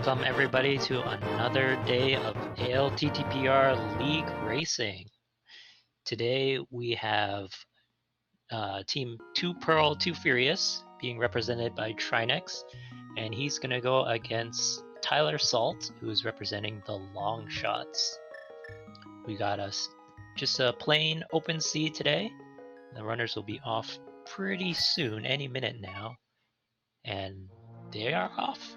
Welcome everybody to another day of ALTTPR League Racing. Today we have Team 2 Pearl 2 Furious being represented by Trinexx, and he's going to go against tylersalt, who is representing the Long Shots. We got us just a plain open sea today. The runners will be off pretty soon, any minute now, and they are off.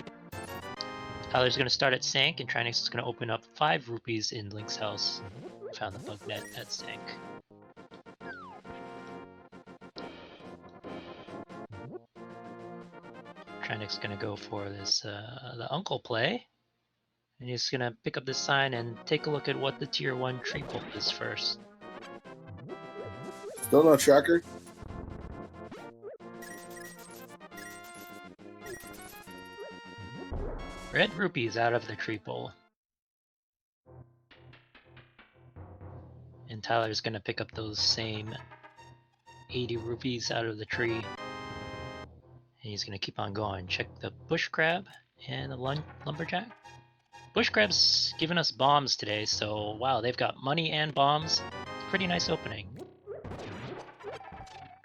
Tyler's going to start at Sank, and Trinexx is going to open up 5 rupees in Link's house. Found the bug net at Sank. Trinexx is going to go for this the Uncle play, and he's going to pick up this sign and take a look at what the Tier 1 tree pull is first. Still no tracker? Red rupees out of the tree pull. And Tyler's going to pick up those same 80 rupees out of the tree. And he's going to keep on going. Check the bush crab and the lumberjack. Bush crab's giving us bombs today, so wow, they've got money and bombs. It's a pretty nice opening.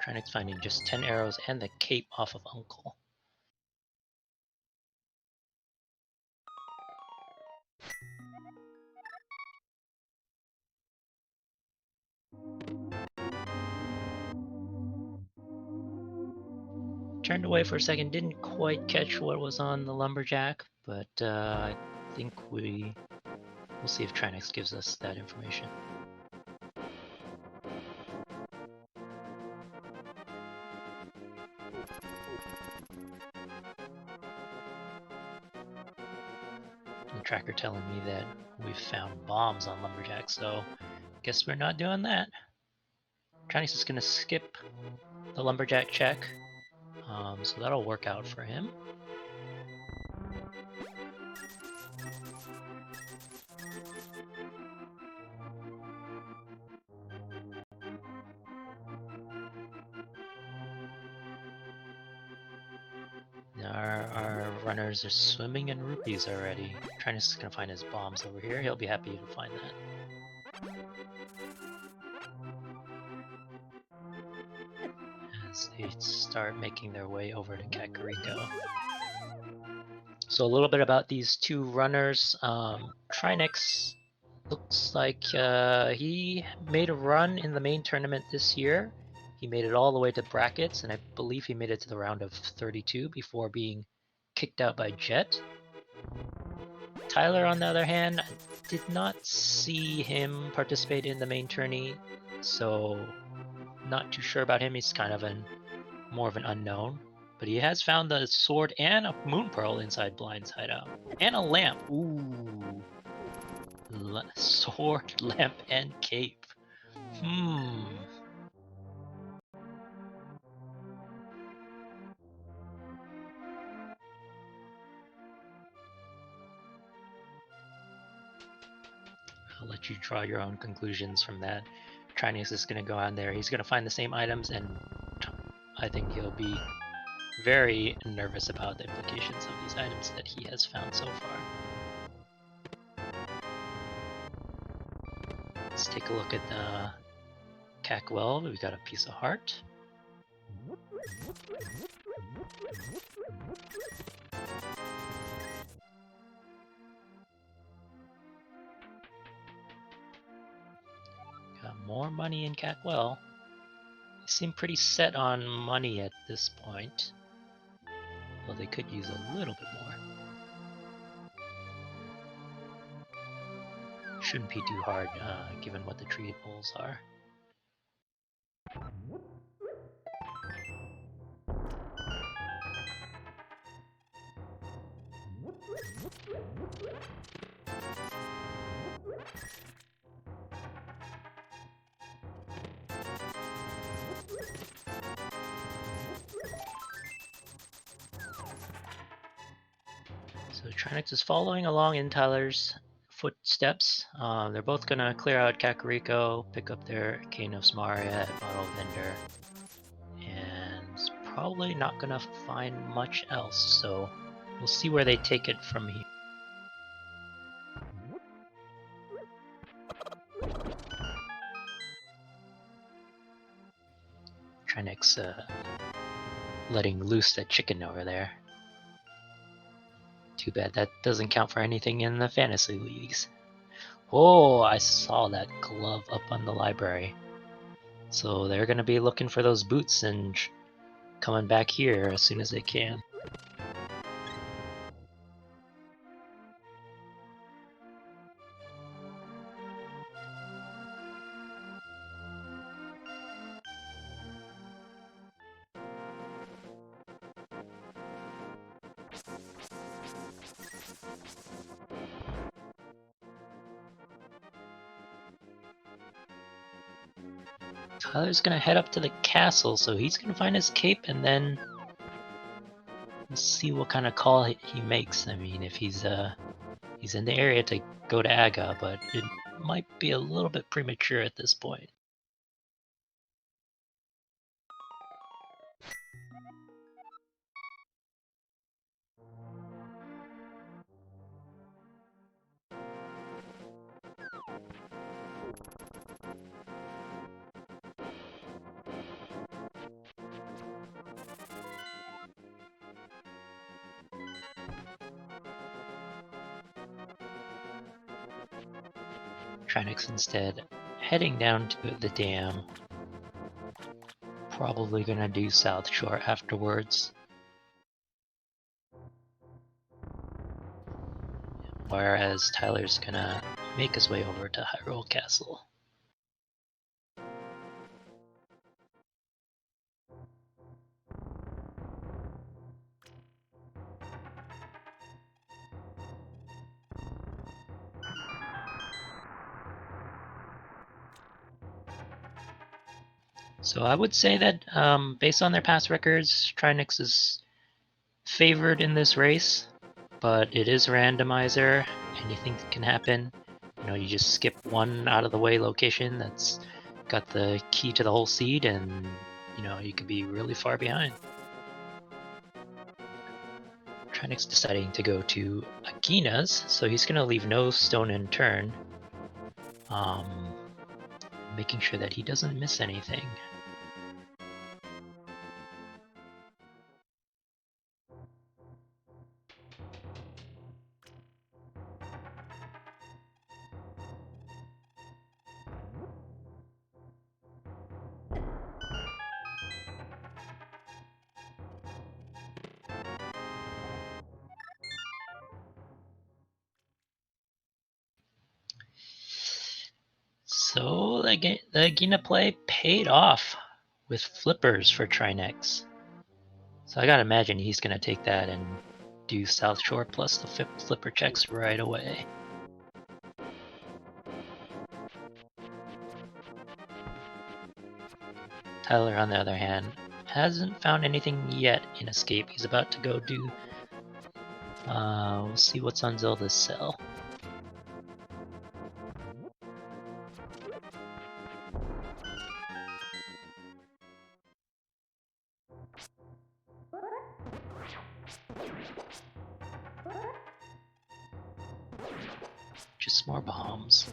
Trinexx finding just 10 arrows and the cape off of Uncle. Turned away for a second, didn't quite catch what was on the lumberjack, but I think we'll see if Trinexx gives us that information. The tracker telling me that we've found bombs on lumberjack, so guess we're not doing that. Trinexx is going to skip the lumberjack check. So that'll work out for him. Our runners are swimming in rupees already. Trinexx is going to find his bombs over here. He'll be happy to find that. As they start making their way over to Kakariko. So a little bit about these two runners. Trinexx looks like he made a run in the main tournament this year. He made it all the way to brackets, and I believe he made it to the round of 32 before being kicked out by Jet. Tyler, on the other hand, I did not see him participate in the main tourney, so not too sure about him. He's kind of more of an unknown, but he has found the sword and a moon pearl inside Blind's hideout, and a lamp. Ooh, sword, lamp, and cape. I'll let you draw your own conclusions from that. Trinexx is going to go on there. He's going to find the same items, and I think he'll be very nervous about the implications of these items that he has found so far. Let's take a look at the Cackwell. We've got a piece of heart. Got more money in Cackwell. They seem pretty set on money at this point, though they could use a little bit more. Shouldn't be too hard given what the tree pulls are. So Trinexx is following along in Tyler's footsteps. They're both gonna clear out Kakariko, pick up their Cane of Samaria at Bottle Vendor, and probably not gonna find much else, so we'll see where they take it from here. Trinexx letting loose that chicken over there. Too bad that doesn't count for anything in the fantasy leagues. Oh, I saw that glove up on the library. So they're going to be looking for those boots and coming back here as soon as they can. Tyler's gonna head up to the castle, so he's gonna find his cape and then we'll see what kind of call he makes. I mean, if he's in the area to go to Aga, but it might be a little bit premature at this point. Trinexx instead heading down to the dam. Probably gonna do South Shore afterwards. Whereas Tyler's gonna make his way over to Hyrule Castle. So I would say that based on their past records, Trinexx is favored in this race, but it is a randomizer. Anything can happen. You know, you just skip one out of the way location that's got the key to the whole seed, and you know you could be really far behind. Trinexx deciding to go to Agina's, so he's gonna leave no stone unturned, making sure that he doesn't miss anything. So the Agina play paid off with flippers for Trinexx. So I gotta imagine he's gonna take that and do South Shore plus the flipper checks right away. Tyler, on the other hand, hasn't found anything yet in Escape. He's about to go do... we'll see what's on Zelda's cell. Just more bombs.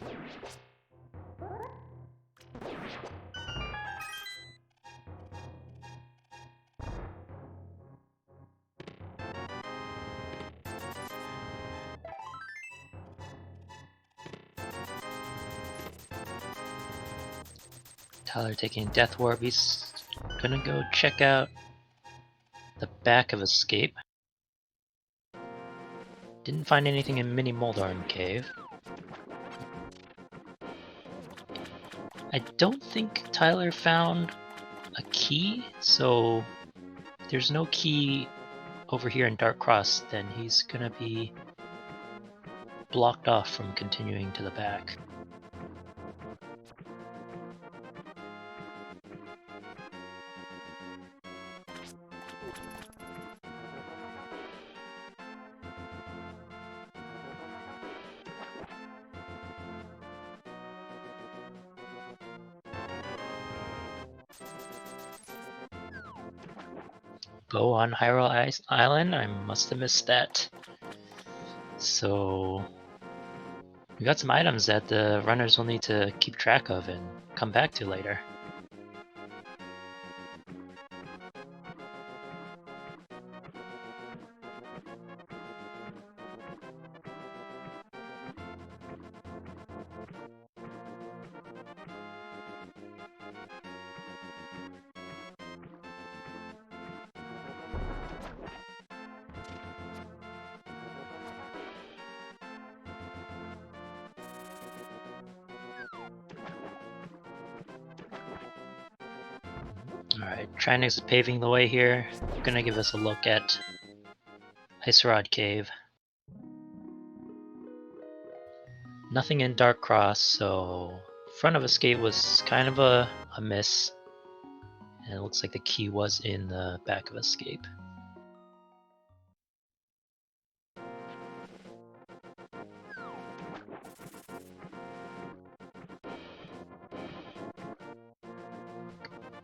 Tyler taking Death Warp. He's gonna go check out the back of Escape. Didn't find anything in Mini Moldorm Cave. I don't think Tyler found a key, so if there's no key over here in Dark Cross, then he's gonna be blocked off from continuing to the back. Go on Hyrule Island? I must have missed that. So we got some items that the runners will need to keep track of and come back to later. Alright, Trinexx is paving the way here. They're gonna give us a look at Ice Rod Cave. Nothing in Dark Cross, so front of escape was kind of a miss. And it looks like the key was in the back of escape.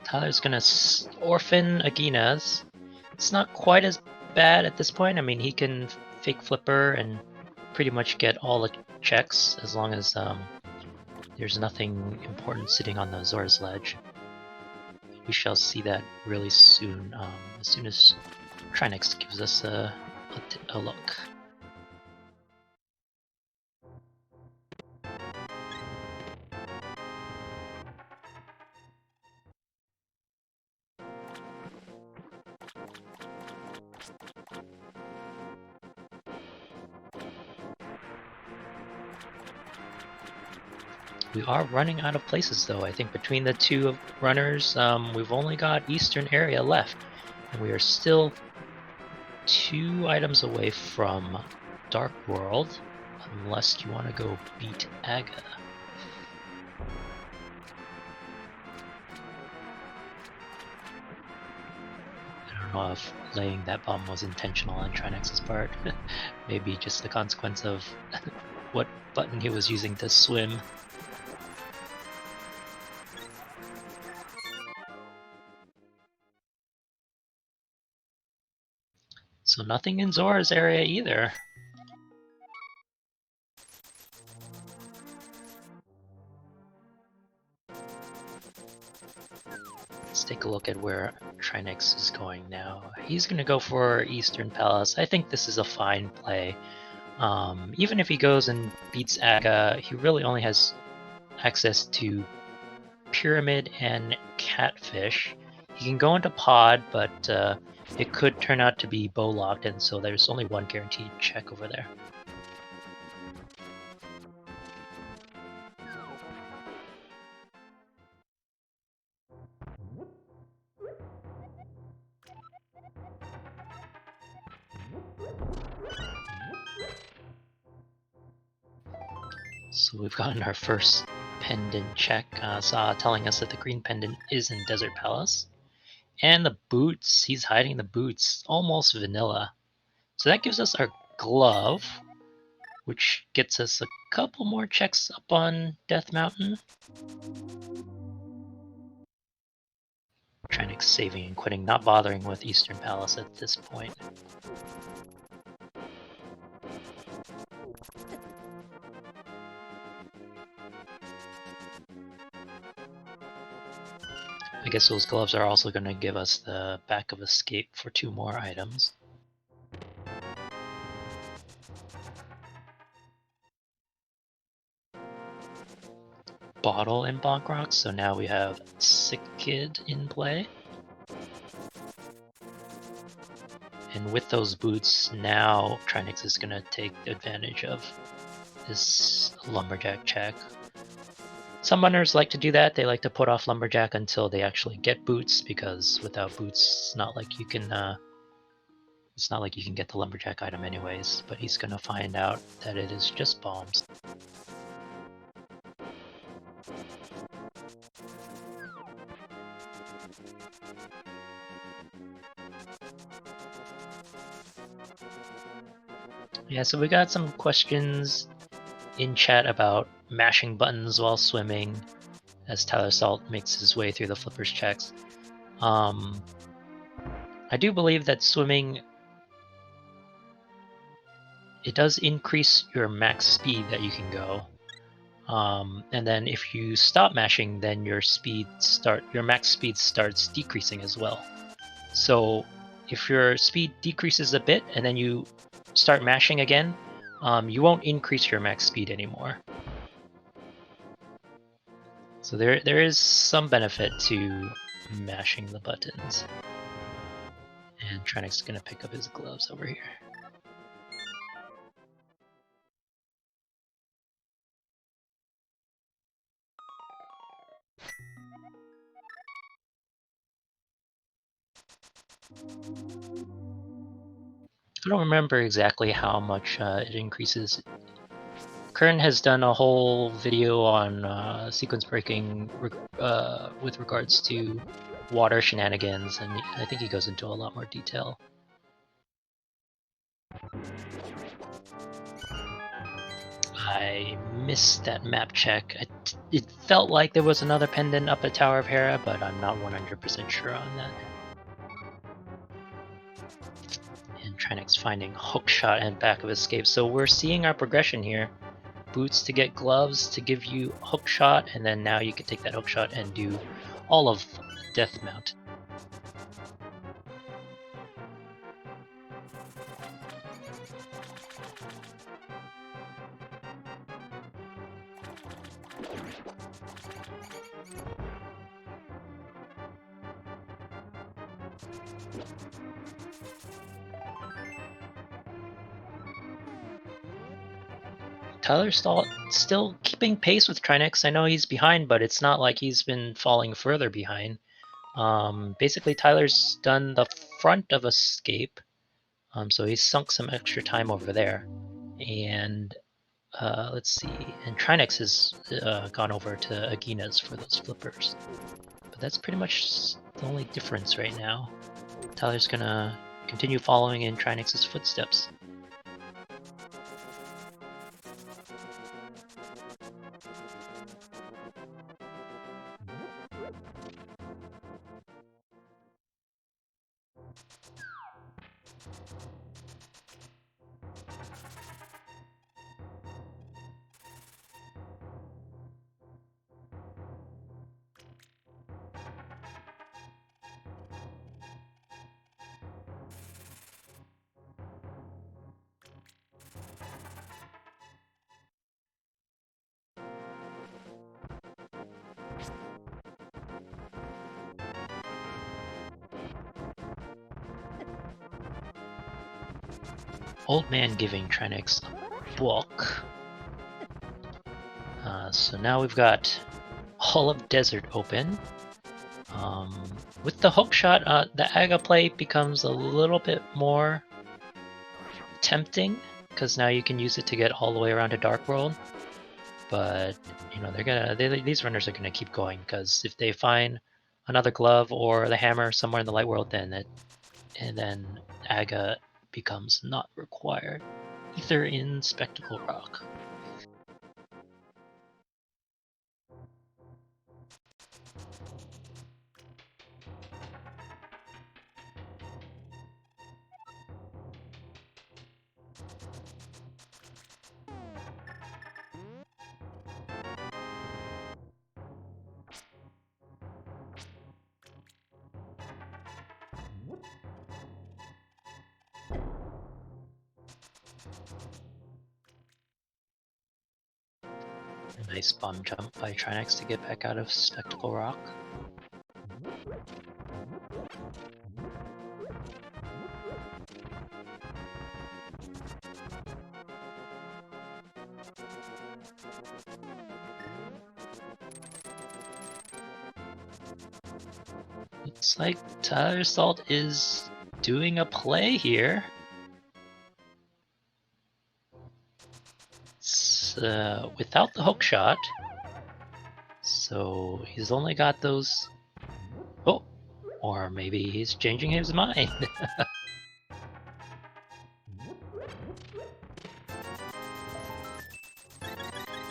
Tyler's gonna orphan Aginas. It's not quite as bad at this point. I mean, he can fake flipper and pretty much get all the checks as long as there's nothing important sitting on the Zora's ledge. We shall see that really soon, as soon as Trinexx gives us a look. We are running out of places though. I think between the two runners, we've only got Eastern area left. And we are still 2 items away from Dark World, unless you want to go beat Aga. I don't know if laying that bomb was intentional on Trinexx's part. Maybe just the consequence of what button he was using to swim. So nothing in Zora's area either. Let's take a look at where Trinexx is going now. He's going to go for Eastern Palace. I think this is a fine play. Even if he goes and beats Aga, he really only has access to Pyramid and Catfish. He can go into Pod, but it could turn out to be bow locked, and so there's only one guaranteed check over there. So we've gotten our first pendant check, telling us that the green pendant is in Desert Palace. And the boots, he's hiding the boots, almost vanilla. So that gives us our glove, which gets us a couple more checks up on Death Mountain. Trinexx saving and quitting, not bothering with Eastern Palace at this point. I guess those gloves are also going to give us the back of escape for 2 more items. Bottle and Bonk Rocks, so now we have Sick Kid in play. And with those boots, now Trinexx is going to take advantage of this Lumberjack check. Some runners like to do that. They like to put off Lumberjack until they actually get boots, because without boots, it's not like you can get the Lumberjack item anyways. But he's gonna find out that it is just bombs. Yeah, so we got some questions in chat about mashing buttons while swimming, as tylersalt makes his way through the flippers checks. I do believe that swimming, it does increase your max speed that you can go. And then if you stop mashing, then your max speed starts decreasing as well. So if your speed decreases a bit and then you start mashing again, you won't increase your max speed anymore. So there is some benefit to mashing the buttons. And Trinexx is gonna pick up his gloves over here. I don't remember exactly how much it increases. Kern has done a whole video on sequence breaking with regards to water shenanigans, and I think he goes into a lot more detail. I missed that map check. It felt like there was another pendant up at Tower of Hera, but I'm not 100% sure on that. And Trinexx finding hookshot and back of escape. So we're seeing our progression here. Boots to get gloves to give you hookshot, and then now you can take that hookshot and do all of Death Mount. Tylersalt still keeping pace with Trinexx. I know he's behind, but it's not like he's been falling further behind. Basically, Tyler's done the front of escape, so he's sunk some extra time over there. And let's see, and Trinexx has gone over to Agina's for those flippers. But that's pretty much the only difference right now. Tyler's gonna continue following in Trinexx's footsteps. Old man giving Trinexx a book. So now we've got all of Desert open. With the hookshot, the Aga play becomes a little bit more tempting because now you can use it to get all the way around to Dark World. But you know these runners are gonna keep going because if they find another glove or the hammer somewhere in the light world, then Aga becomes not required, either in Spectacle Rock. Nice bomb jump by Trinexx to get back out of Spectacle Rock. Looks like tylersalt is doing a play here. It's without the hookshot, so he's only got those. Oh, or maybe he's changing his mind.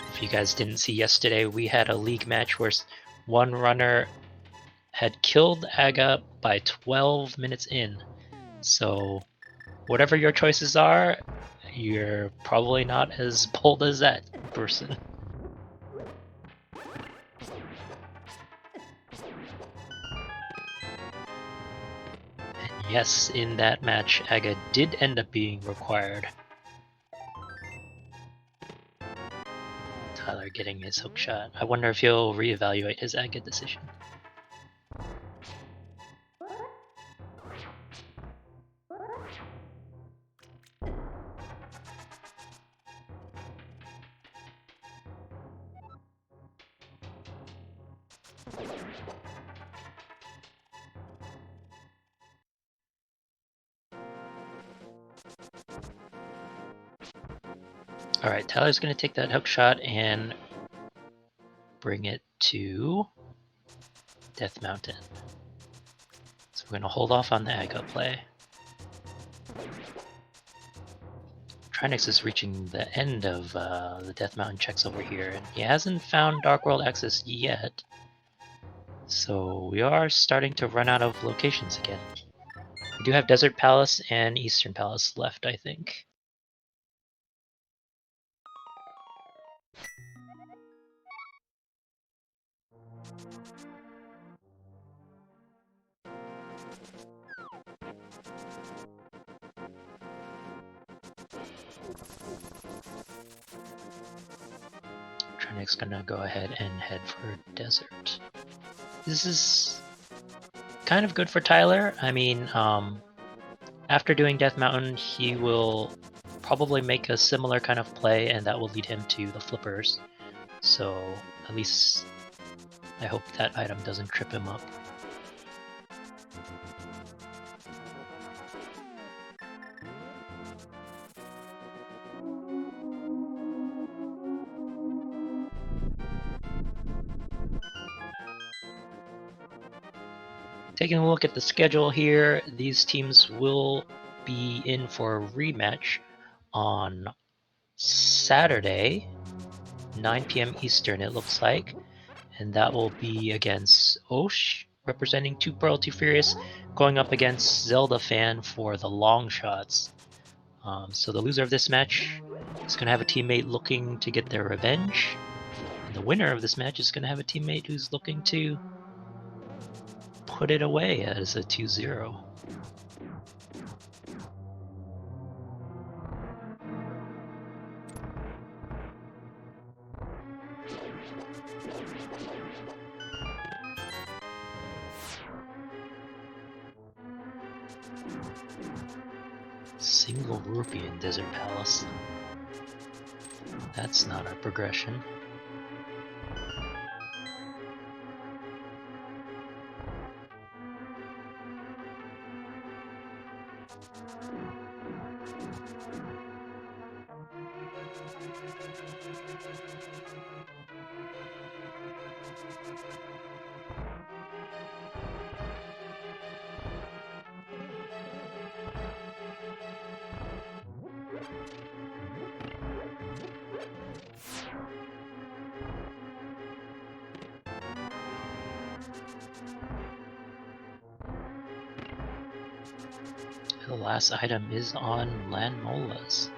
If you guys didn't see yesterday, we had a league match where one runner had killed Aga by 12 minutes in. So whatever your choices are, you're probably not as bold as that person. And yes, in that match, Aga did end up being required. Tyler getting his hookshot. I wonder if he'll reevaluate his Aga decision. Alright, Tyler's going to take that hook shot and bring it to Death Mountain. So we're going to hold off on the Aga play. Trinexx is reaching the end of the Death Mountain checks over here, and he hasn't found Dark World access yet. So we are starting to run out of locations again. We do have Desert Palace and Eastern Palace left, I think. Trinexx gonna go ahead and head for Desert. This is kind of good for Tyler. I mean, after doing Death Mountain, he will probably make a similar kind of play, and that will lead him to the flippers. So at least I hope that item doesn't trip him up. Taking a look at the schedule here, these teams will be in for a rematch on Saturday, 9 p.m. Eastern, it looks like. And that will be against Osh, representing 2 Pearl 2 Furious, going up against Zelda Fan for the long shots. So the loser of this match is going to have a teammate looking to get their revenge. And the winner of this match is going to have a teammate who's looking to put it away as a 2-0. Single rupee in Desert Palace. That's not our progression. The last item is on Landmolas.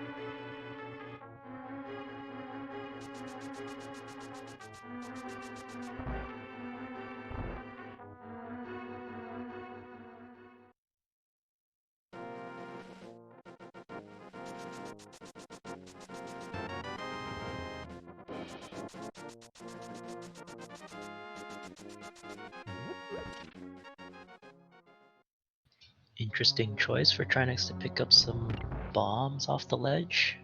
Interesting choice for Trinexx to pick up some bombs off the ledge.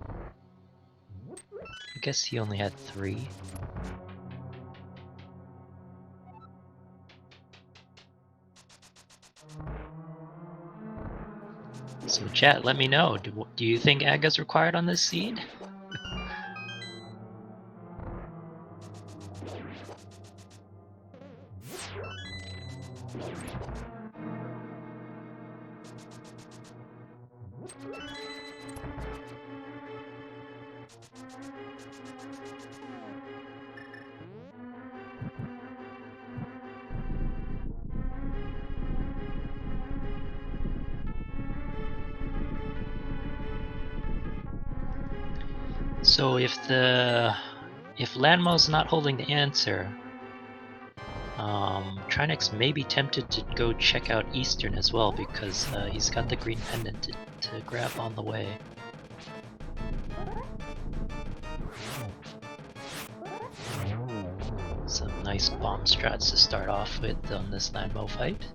I guess he only had 3. So chat, let me know. Do you think Aga's required on this seed? So if Lanmo's not holding the answer, Trinexx may be tempted to go check out Eastern as well, because he's got the green pendant to grab on the way. Some nice bomb strats to start off with on this Lanmo fight.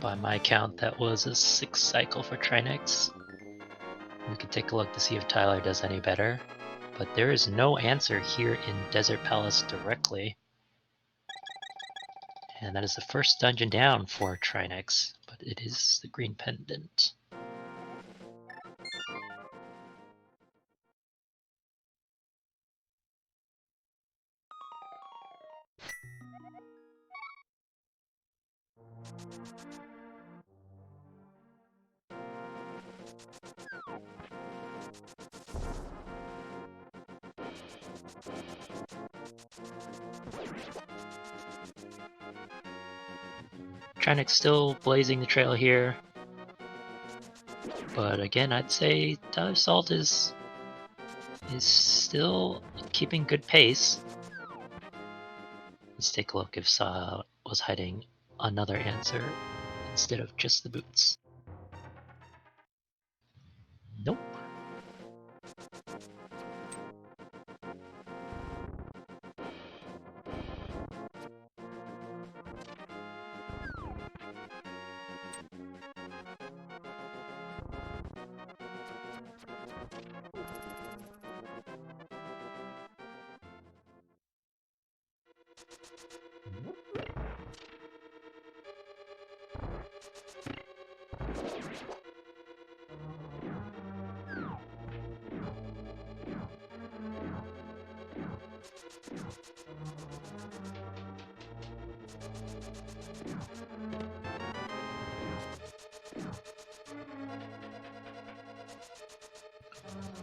By my count, that was a 6th cycle for Trinexx. We could take a look to see if Tyler does any better. But there is no answer here in Desert Palace directly. And that is the first dungeon down for Trinexx, but it is the green pendant. Trinexx still blazing the trail here. But again, I'd say tylersalt is still keeping good pace. Let's take a look if Sa was hiding another answer instead of just the boots. Nope.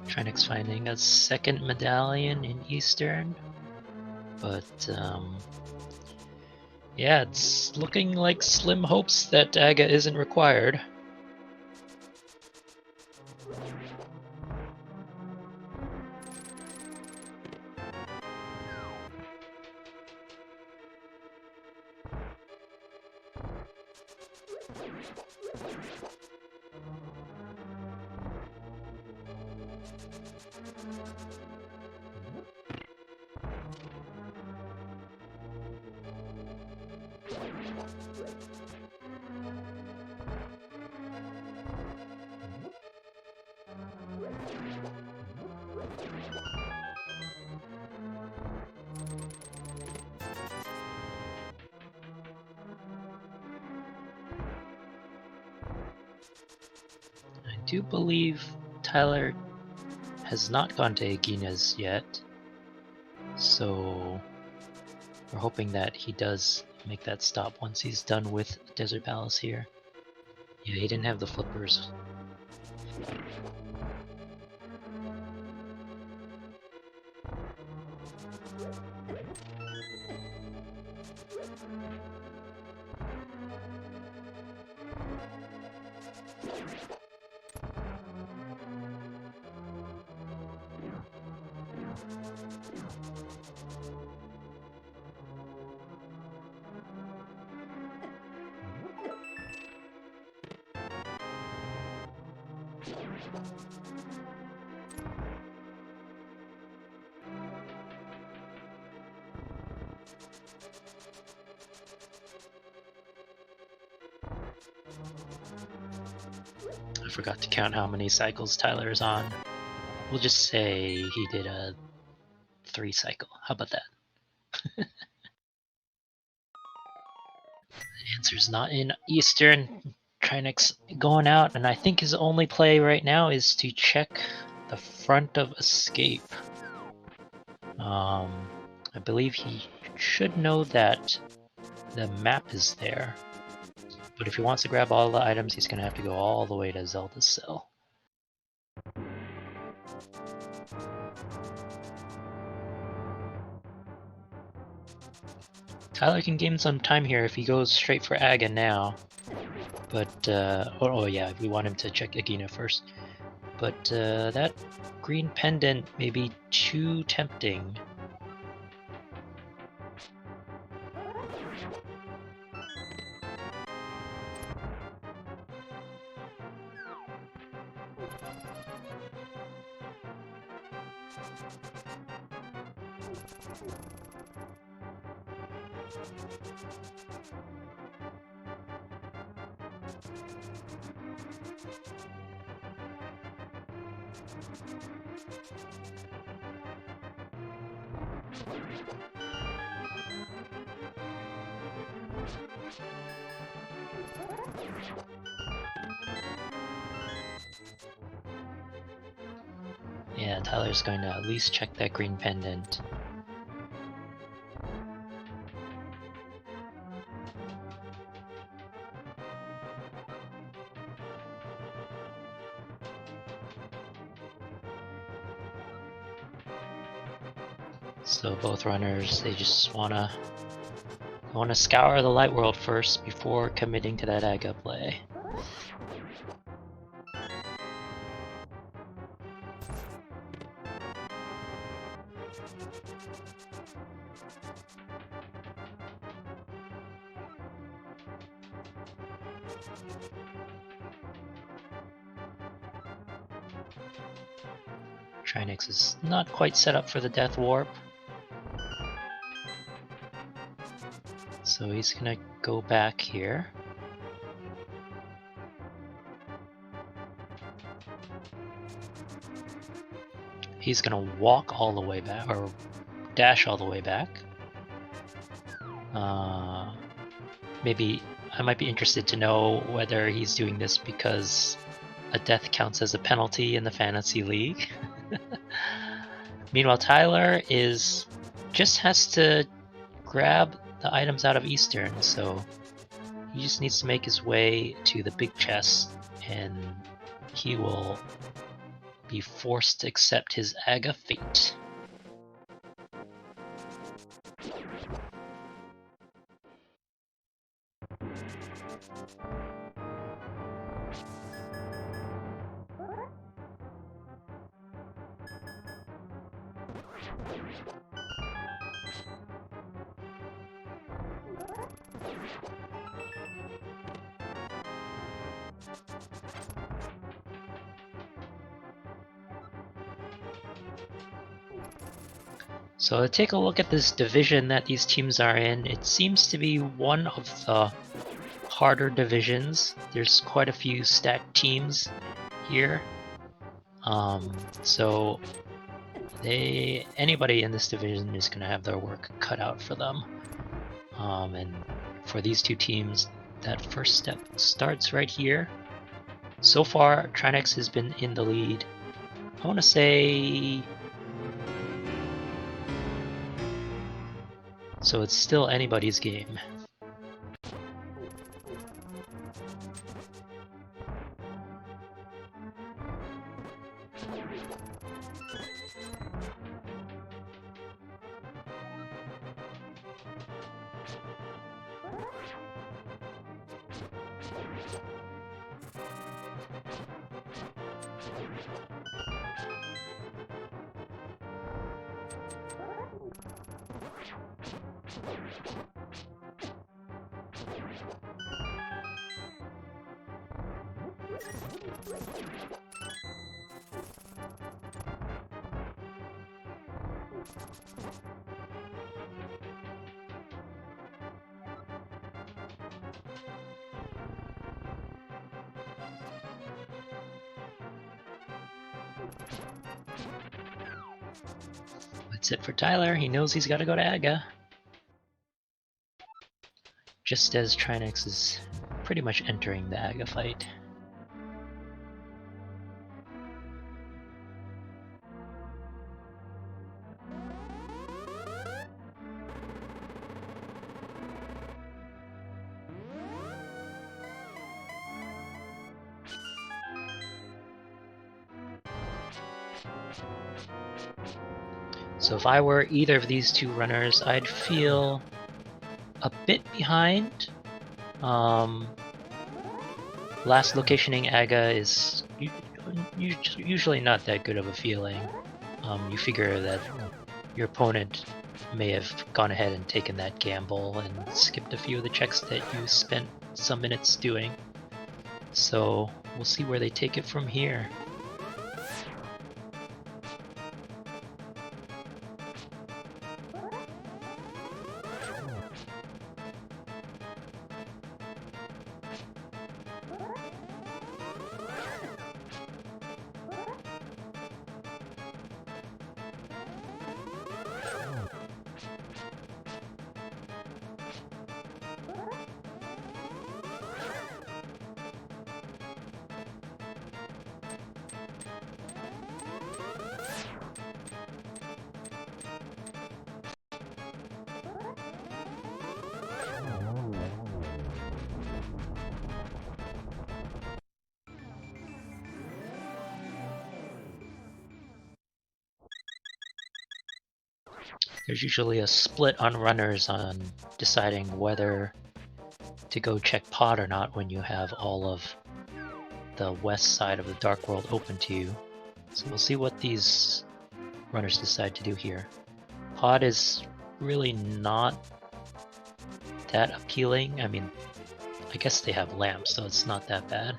Trinexx finding a second medallion in Eastern, but yeah, it's looking like slim hopes that Aga isn't required. I do believe Tyler has not gone to Egina's yet, so we're hoping that he does make that stop once he's done with Desert Palace here. Yeah, he didn't have the flippers. I forgot to count how many cycles Tyler is on. We'll just say he did a 3 cycle. How about that? The answer's not in Eastern. Trinexx going out, and I think his only play right now is to check the front of Escape. I believe he should know that the map is there. But if he wants to grab all the items, he's going to have to go all the way to Zelda's cell. Tyler can gain some time here if he goes straight for Aga now. But, oh yeah, we want him to check Egina first. But that green pendant may be too tempting. Yeah, Tyler's going to at least check that green pendant. So both runners, they just wanna scour the light world first before committing to that Aga play. Trinexx is not quite set up for the Death Warp. So he's gonna go back here. He's gonna walk all the way back, or dash all the way back. Maybe I might be interested to know whether he's doing this because a death counts as a penalty in the Fantasy League. Meanwhile, Tyler just has to grab the items out of Eastern, so he just needs to make his way to the big chest, and he will be forced to accept his Aga fate. So take a look at this division that these teams are in. It seems to be one of the harder divisions. There's quite a few stacked teams here. So anybody in this division is going to have their work cut out for them. And for these two teams, that first step starts right here. So far, Trinexx has been in the lead. I want to say... So it's still anybody's game. That's it for Tyler. He knows he's got to go to Aga. Just as Trinexx is pretty much entering the Aga fight. So if I were either of these two runners, I'd feel a bit behind. Last locationing Aga is usually not that good of a feeling. You figure that your opponent may have gone ahead and taken that gamble and skipped a few of the checks that you spent some minutes doing. So we'll see where they take it from here. There's usually a split on runners on deciding whether to go check pod or not when you have all of the west side of the Dark World open to you. So we'll see what these runners decide to do here. Pod is really not that appealing. I mean, I guess they have lamps, so it's not that bad.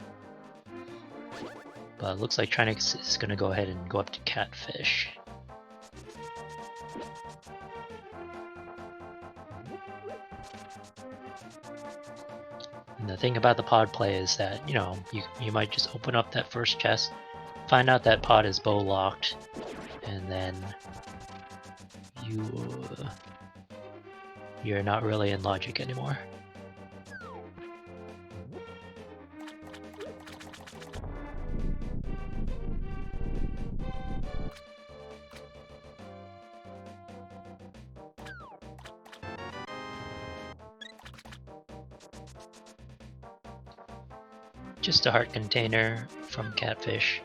But it looks like Trinexx is going to go ahead and go up to Catfish. And the thing about the pod play is that, you know, you might just open up that first chest, find out that pod is bow locked, and then you're not really in logic anymore. Just a heart container from Catfish.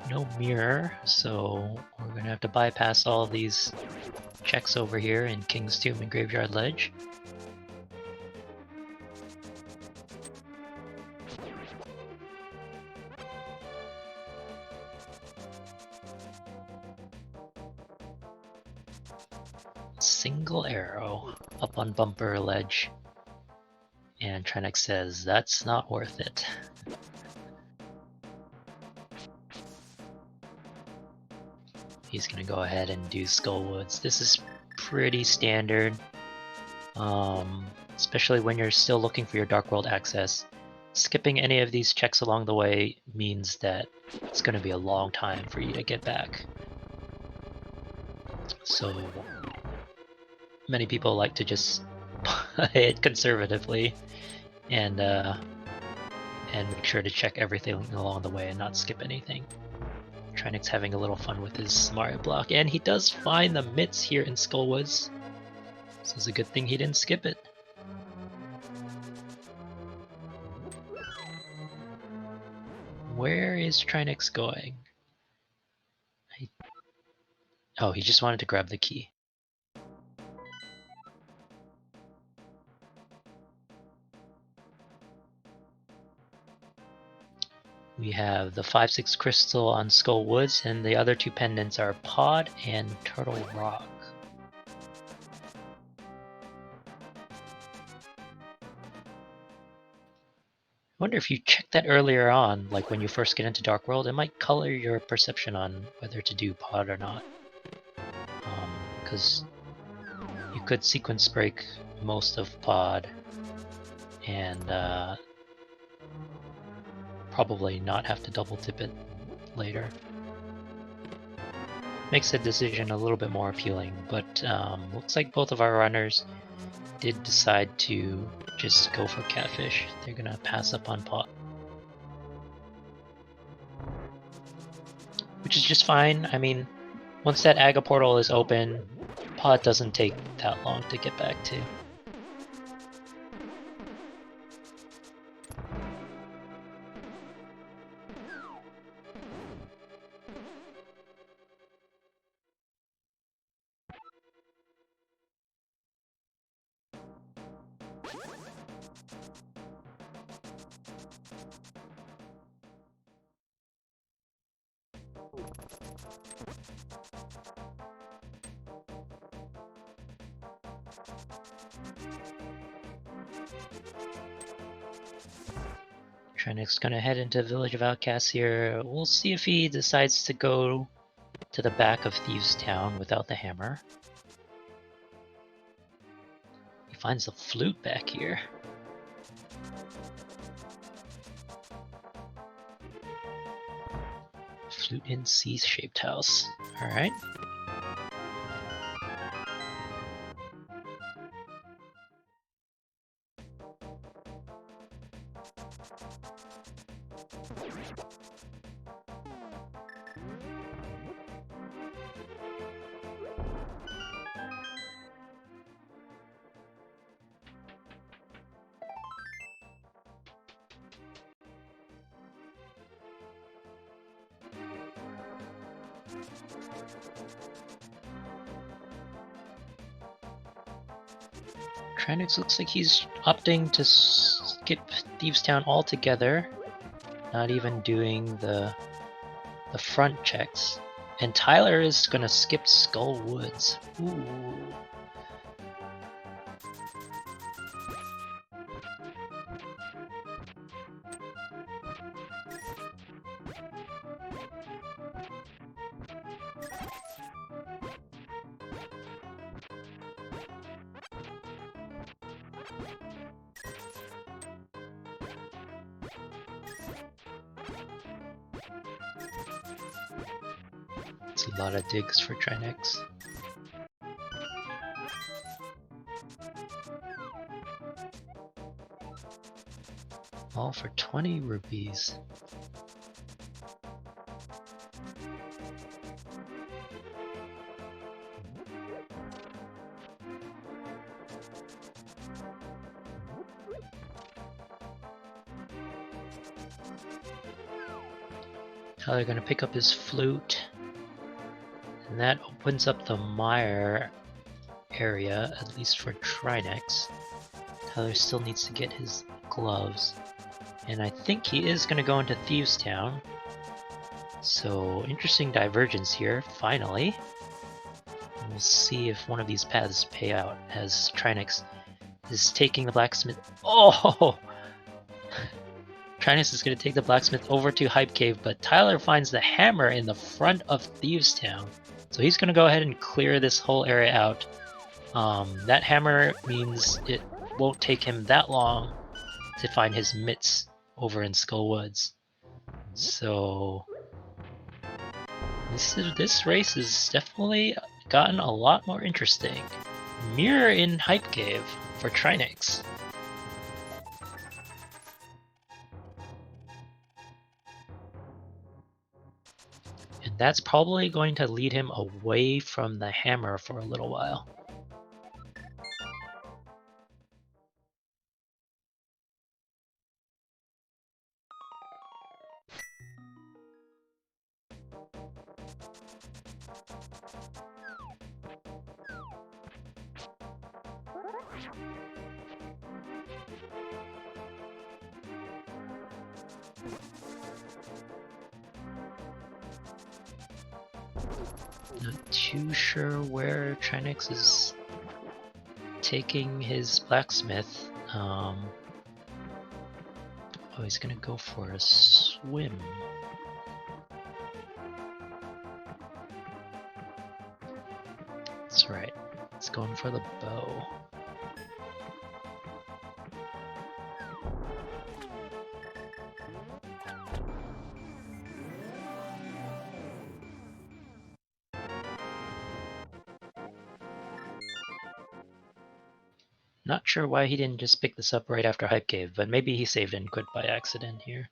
No mirror, so we're gonna have to bypass all these checks over here in King's Tomb and Graveyard Ledge. Single arrow up on Bumper Ledge. And Trinexx says, that's not worth it. He's gonna go ahead and do Skullwoods. This is pretty standard, especially when you're still looking for your Dark World access. Skipping any of these checks along the way means that it's gonna be a long time for you to get back. So many people like to just play it conservatively and make sure to check everything along the way and not skip anything. Trinexx having a little fun with his Mario block, and he does find the mitts here in Skullwoods, so it's a good thing he didn't skip it. Where is Trinexx going? Oh, he just wanted to grab the key. We have the 5/6 crystal on Skullwoods, and the other two pendants are Pod and Turtle Rock. I wonder if you check that earlier on, like when you first get into Dark World, it might color your perception on whether to do Pod or not. Because you could sequence break most of Pod and probably not have to double tip it later. Makes the decision a little bit more appealing, but looks like both of our runners did decide to just go for Catfish. They're gonna pass up on Pod, which is just fine. I mean, once that Aga portal is open, Pod doesn't take that long to get back to. Trinexx gonna head into Village of Outcasts here. We'll see if he decides to go to the back of Thieves Town without the hammer. He finds the flute back here. Flute in C-shaped house. Alright. Trinexx looks like he's opting to skip Thieves Town altogether, not even doing the front checks. And Tyler is gonna skip Skull Woods. Ooh. It's a lot of digs for Trinexx. All for 20 rupees. Tyler gonna pick up his flute. And that opens up the mire area, at least for Trinexx. Tyler still needs to get his gloves. And I think he is going to go into Thieves Town. So, interesting divergence here, finally. And we'll see if one of these paths pay out, as Trinexx is taking the blacksmith. Oh! Trinexx is going to take the blacksmith over to Hype Cave, but Tyler finds the hammer in the front of Thieves Town. So he's going to go ahead and clear this whole area out. That hammer means it won't take him that long to find his mitts over in Skull Woods. So this race has definitely gotten a lot more interesting. Mirror in Hype Cave for Trinexx. And that's probably going to lead him away from the hammer for a little while. Not too sure where Trinexx is taking his blacksmith. Oh, he's gonna go for a swim. That's right. He's going for the bow. Not sure why he didn't just pick this up right after Hype Cave, but maybe he saved and quit by accident here.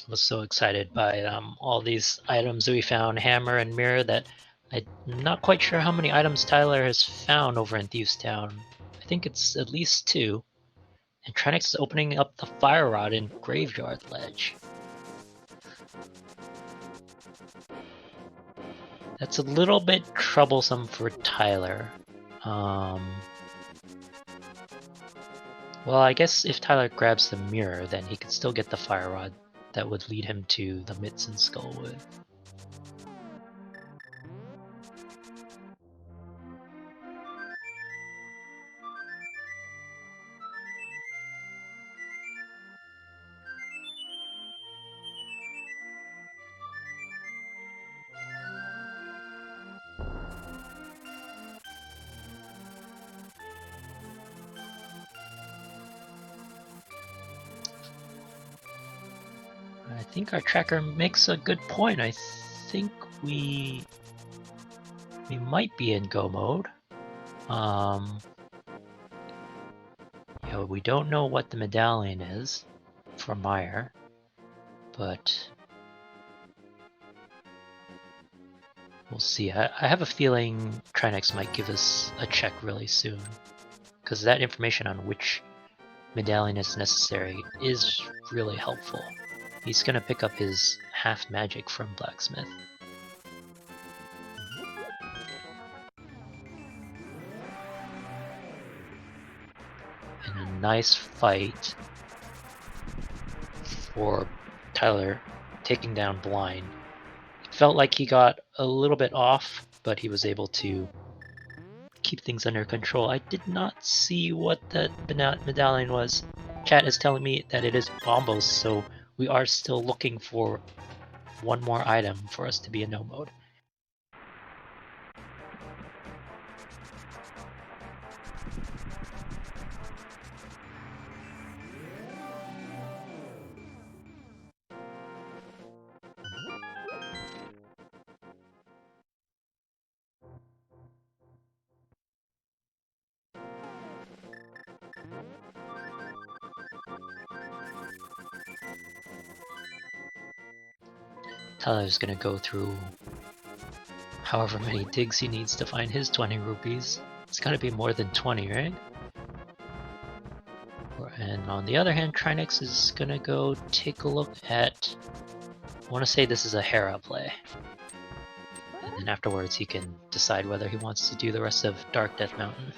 Was so excited by all these items that we found, hammer and mirror, that I'm not quite sure how many items Tyler has found over in Thieves Town. I think it's at least 2. And Trinexx is opening up the fire rod in Graveyard Ledge. That's a little bit troublesome for Tyler. Well, I guess if Tyler grabs the mirror, then he could still get the fire rod. That would lead him to the mitts and Skullwood. think our tracker makes a good point. I think we might be in go mode. We don't know what the medallion is for Meyer, but we'll see. I have a feeling Trinexx might give us a check really soon, because that information on which medallion is necessary is really helpful. He's gonna pick up his half magic from Blacksmith. And a nice fight for Tyler taking down Blind. It felt like he got a little bit off, but he was able to keep things under control. I did not see what that medallion was. Chat is telling me that it is Bombos, so we are still looking for one more item for us to be in no mode. Tyler's gonna go through however many digs he needs to find his 20 rupees. It's gotta be more than 20, right? And on the other hand, Trinexx is gonna go take a look at... I want to say this is a Hera play. And then afterwards he can decide whether he wants to do the rest of Dark Death Mountain.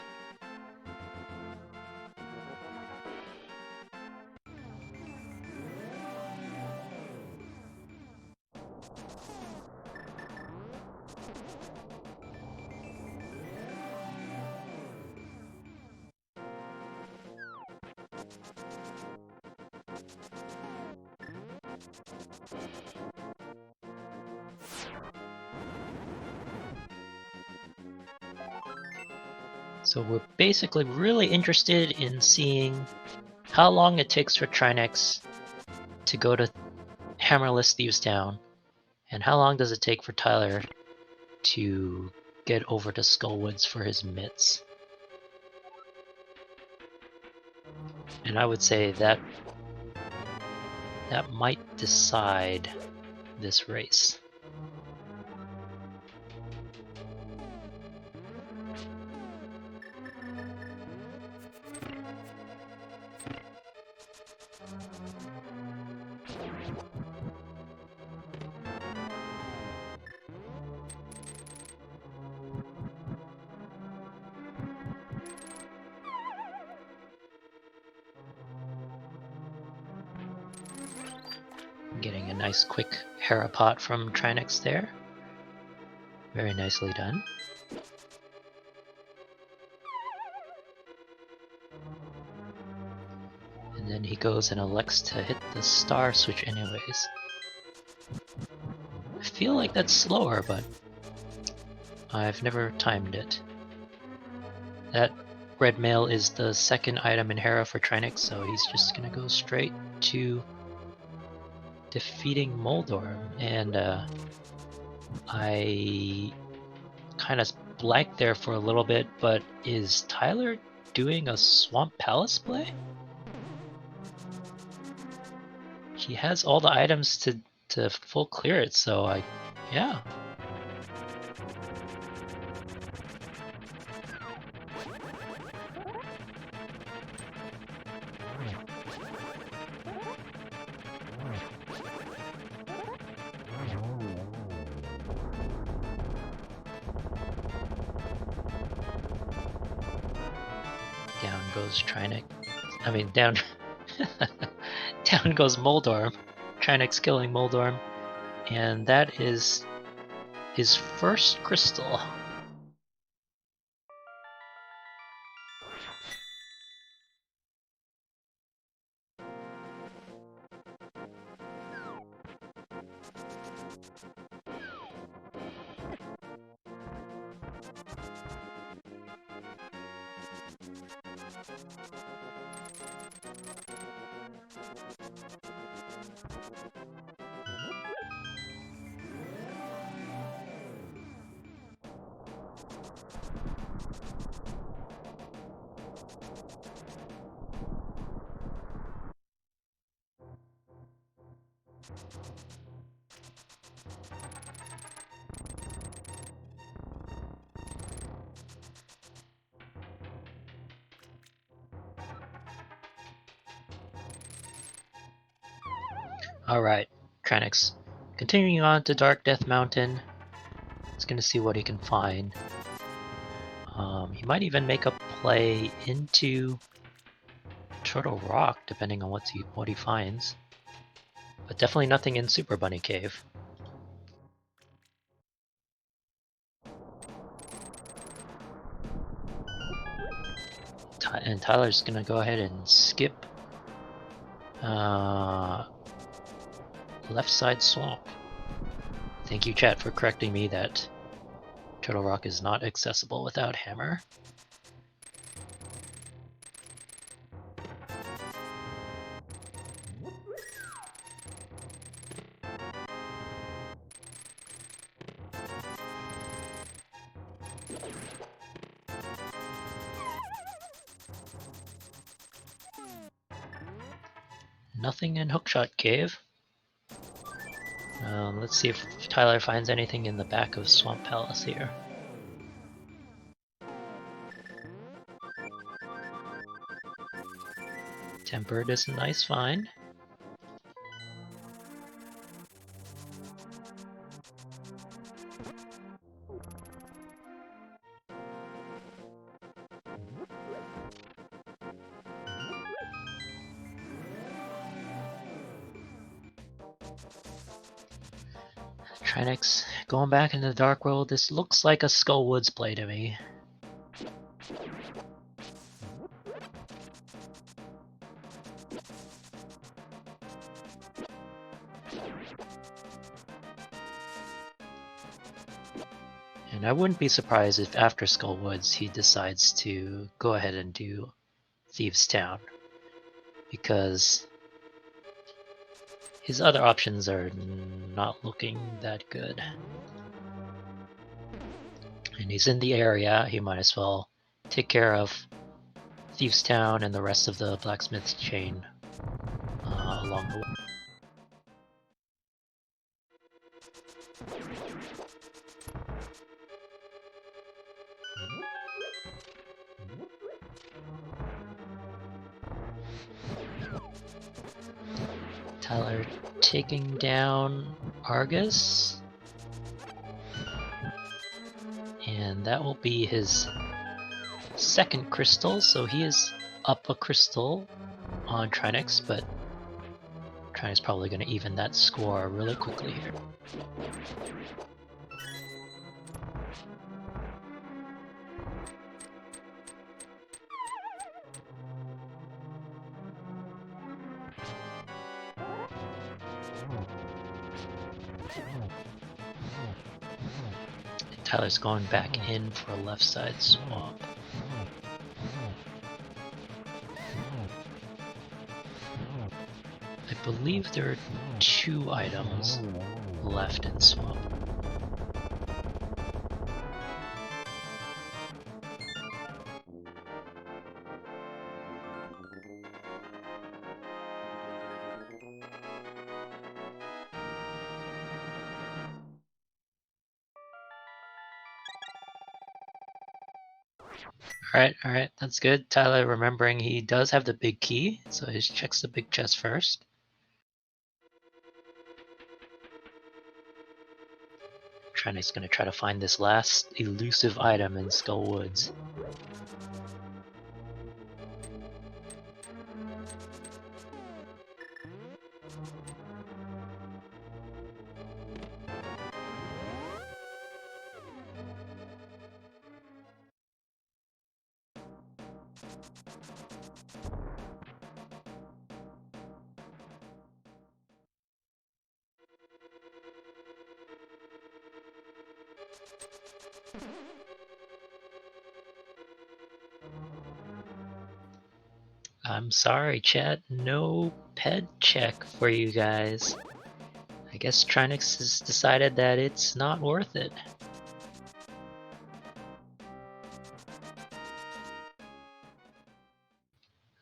So we're basically really interested in seeing how long it takes for Trinexx to go to Hammerless Thieves Town, and how long does it take for Tyler to get over to Skullwoods for his mitts. And I would say that might decide this race. Getting a nice quick Hera pot from Trinexx there. Very nicely done. And then he goes and elects to hit the star switch anyways. I feel like that's slower, but I've never timed it. That red mail is the second item in Hera for Trinexx, so he's just gonna go straight to defeating Moldorm. And I kind of blanked there for a little bit, but is Tyler doing a Swamp Palace play? He has all the items to full clear it, so yeah. Down goes Trinexx. I mean, down goes Moldorm. Trinexx killing Moldorm. And that is his first crystal. Alright, Trinexx. Continuing on to Dark Death Mountain. He's gonna see what he can find. He might even make a play into Turtle Rock, depending on what he finds. But definitely nothing in Super Bunny Cave. And Tyler's gonna go ahead and skip left side swamp. Thank you, chat, for correcting me that Turtle Rock is not accessible without hammer. Nothing in Hookshot Cave. Let's see if Tyler finds anything in the back of Swamp Palace here. Tempered is a nice find. Trinexx, going back into the Dark World, this looks like a Skullwoods play to me. And I wouldn't be surprised if after Skullwoods he decides to go ahead and do Thieves Town, because his other options are not looking that good. And he's in the area, he might as well take care of Thieves Town and the rest of the blacksmith's chain along the way. Tyler taking down Argus. And that will be his second crystal, so he is up a crystal on Trinexx, but Trinexx probably going to even that score really quickly here. Tyler's going back in for a left side swamp. I believe there are 2 items left in swamp. Alright, that's good. Tyler remembering he does have the big key, so he checks the big chest first. Trinexx gonna try to find this last elusive item in Skullwoods. I'm sorry, chat. No ped check for you guys. I guess Trinexx has decided that it's not worth it.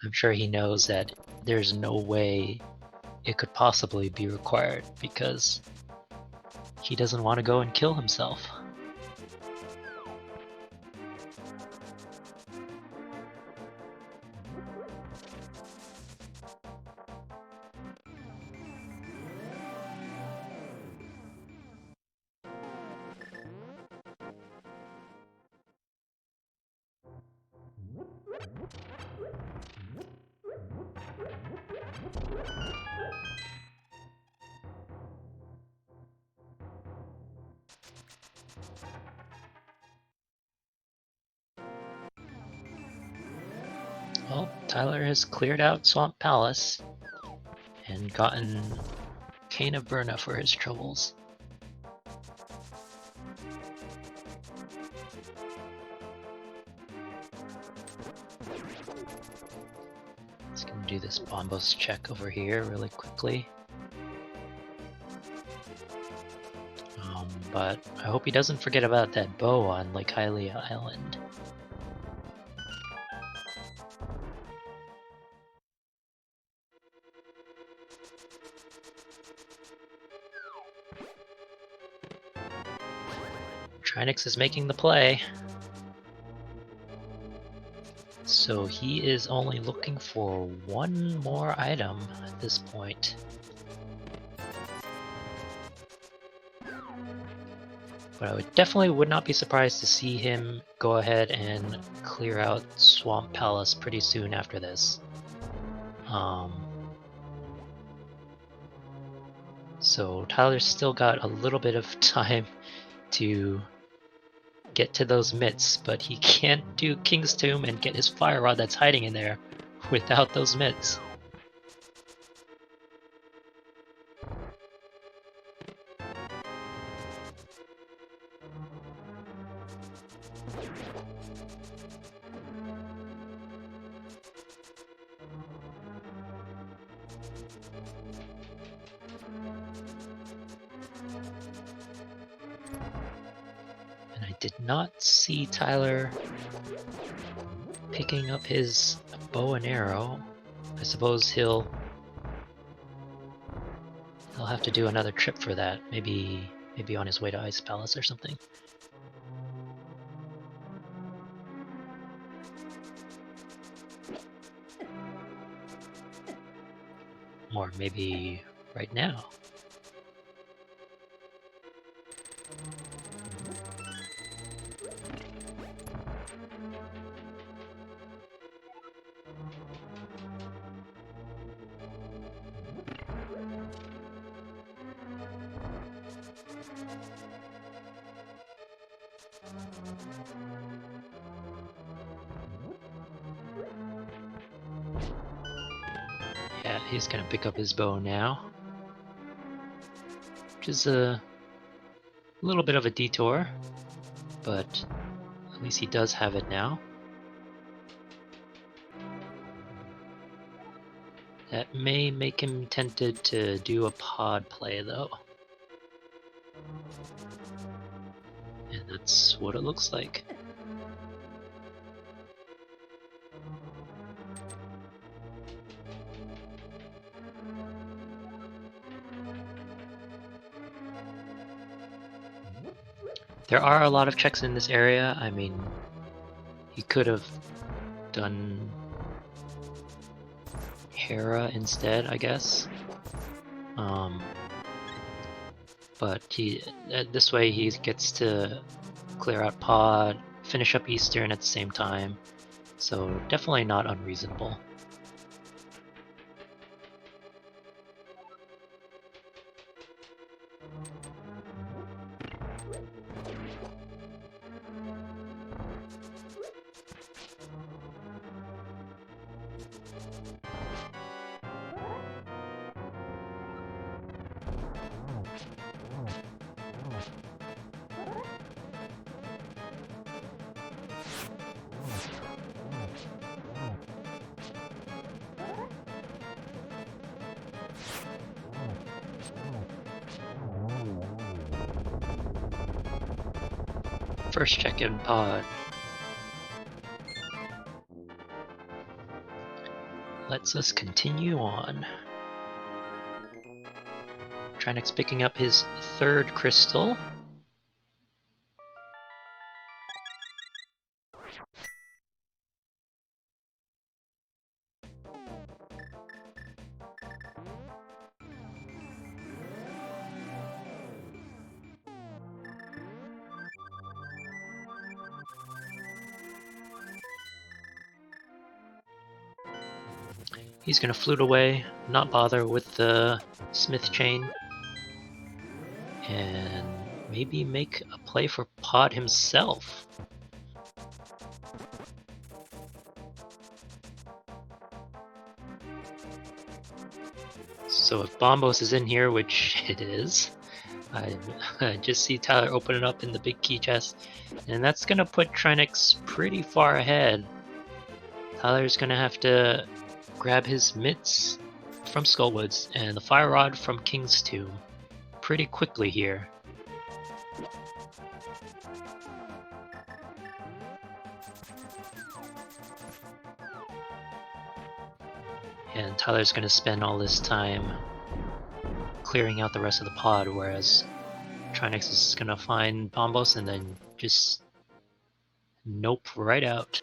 I'm sure he knows that there's no way it could possibly be required because he doesn't want to go and kill himself. Well, Tyler has cleared out Swamp Palace and gotten Cane of Burna for his troubles. Just gonna do this Bombos check over here really quickly. But I hope he doesn't forget about that bow on Lake Hylia Island. Trinexx is making the play. So he is only looking for one more item at this point. But I definitely would not be surprised to see him go ahead and clear out Swamp Palace pretty soon after this. So Tyler's still got a little bit of time to get to those mitts, but he can't do King's Tomb and get his fire rod that's hiding in there without those mitts. And I did not see Tyler picking up his bow and arrow. I suppose he'll have to do another trip for that. Maybe on his way to Ice Palace or something. Or maybe right now. Yeah, he's gonna pick up his bow now, which is a little bit of a detour, but at least he does have it now. That may make him tempted to do a pod play though. And that's what it looks like. There are a lot of checks in this area. I mean, he could have done Hera instead, I guess. But this way he gets to clear out Pod, finish up Eastern at the same time. So definitely not unreasonable. First check-in pod. Lets us continue on. Trinexx picking up his third crystal. He's gonna flute away, not bother with the smith chain, and maybe make a play for Pod himself. So if Bombos is in here, which it is, I just see Tyler open it up in the big key chest, and that's gonna put Trinexx pretty far ahead. Tyler's gonna have to grab his mitts from Skullwoods and the fire rod from King's Tomb pretty quickly here. And Tyler's gonna spend all this time clearing out the rest of the pod, whereas Trinexx is gonna find Bombos and then just nope right out.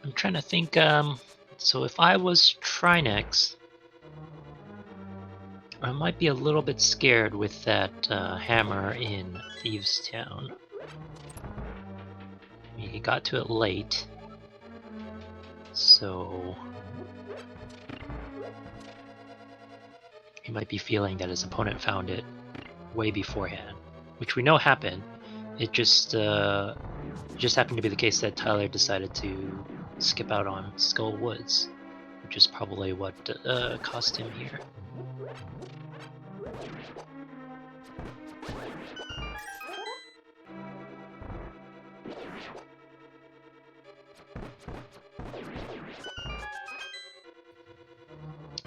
I'm trying to think, so if I was Trinexx, I might be a little bit scared with that hammer in Thieves Town. I mean, he got to it late, so he might be feeling that his opponent found it way beforehand, which we know happened. It just happened to be the case that Tyler decided to skip out on Skull Woods, which is probably what cost him here.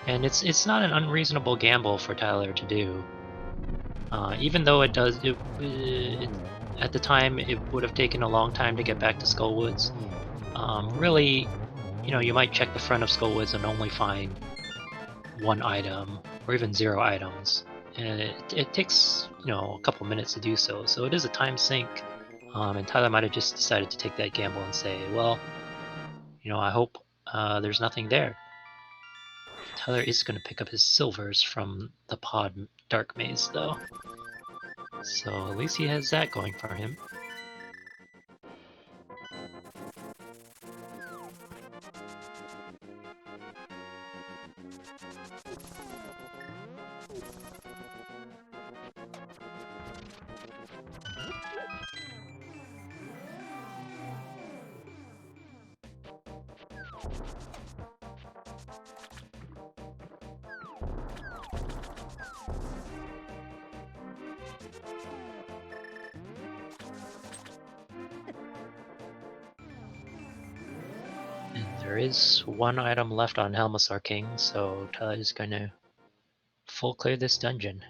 And it's not an unreasonable gamble for Tyler to do. Even though at the time it would have taken a long time to get back to Skullwoods. Really, you might check the front of Skullwoods and only find one item, or even 0 items, and it takes a couple minutes to do so. So it is a time sink, and Tyler might have just decided to take that gamble and say, well, I hope there's nothing there. Tyler is going to pick up his silvers from the pod dark maze, though. So at least he has that going for him. There is one item left on Helmasaur King, so Tyler is going to full clear this dungeon.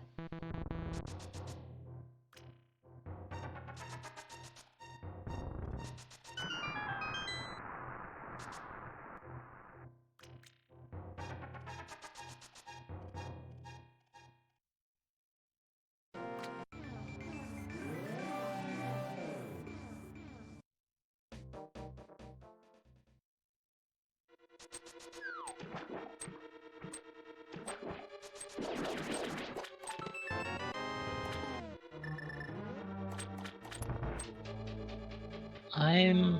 I'm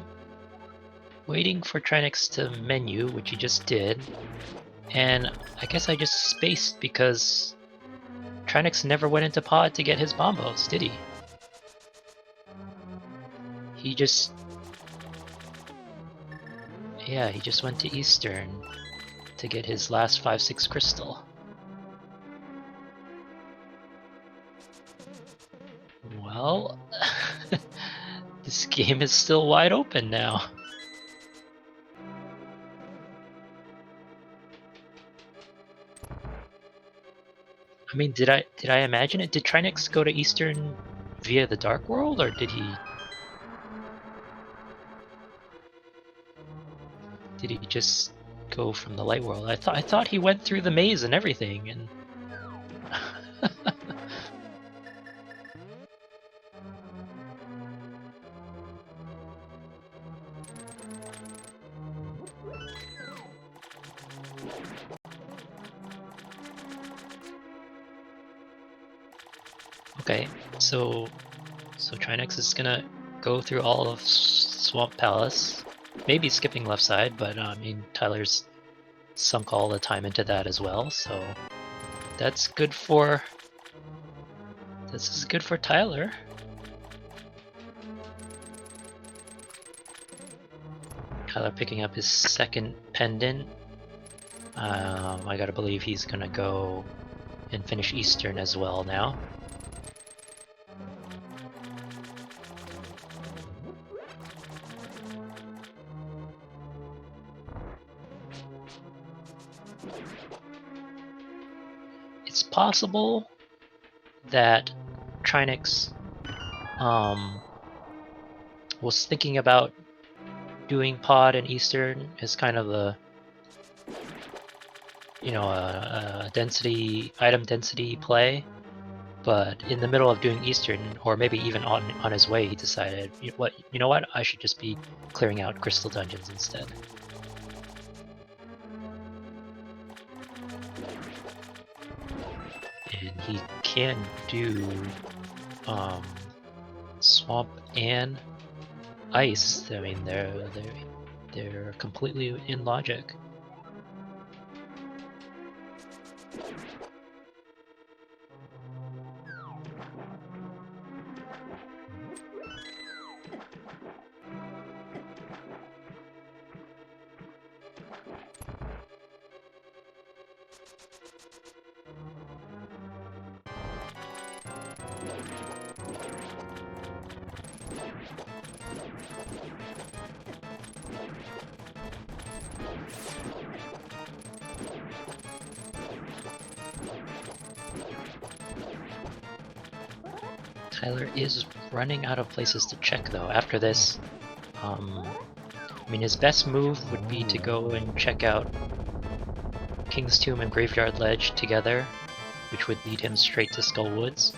waiting for Trinexx to menu, which he just did, and I guess I just spaced because Trinexx never went into pod to get his bombos, did he? He just... Yeah, he just went to Eastern to get his last 5-6 crystal. Well, this game is still wide open now. I mean, did I imagine it? Did Trinexx go to Eastern via the Dark World, or did he just go from the Light World? I thought he went through the maze and everything, and okay, so Trinexx is gonna go through all of Swamp Palace, maybe skipping left side, but I mean Tyler's sunk all the time into that as well, so that's good for Tyler. Tyler picking up his second pendant. I gotta believe he's gonna go and finish Eastern as well now. It's possible that Trinexx was thinking about doing pod and Eastern as kind of a, you know, a item density play, but in the middle of doing Eastern, or maybe even on his way, he decided, you know what, I should just be clearing out crystal dungeons instead. And he can do swamp and ice. I mean, they're completely in logic. Tyler is running out of places to check though. After this, I mean, his best move would be to go and check out King's Tomb and Graveyard Ledge together, which would lead him straight to Skull Woods.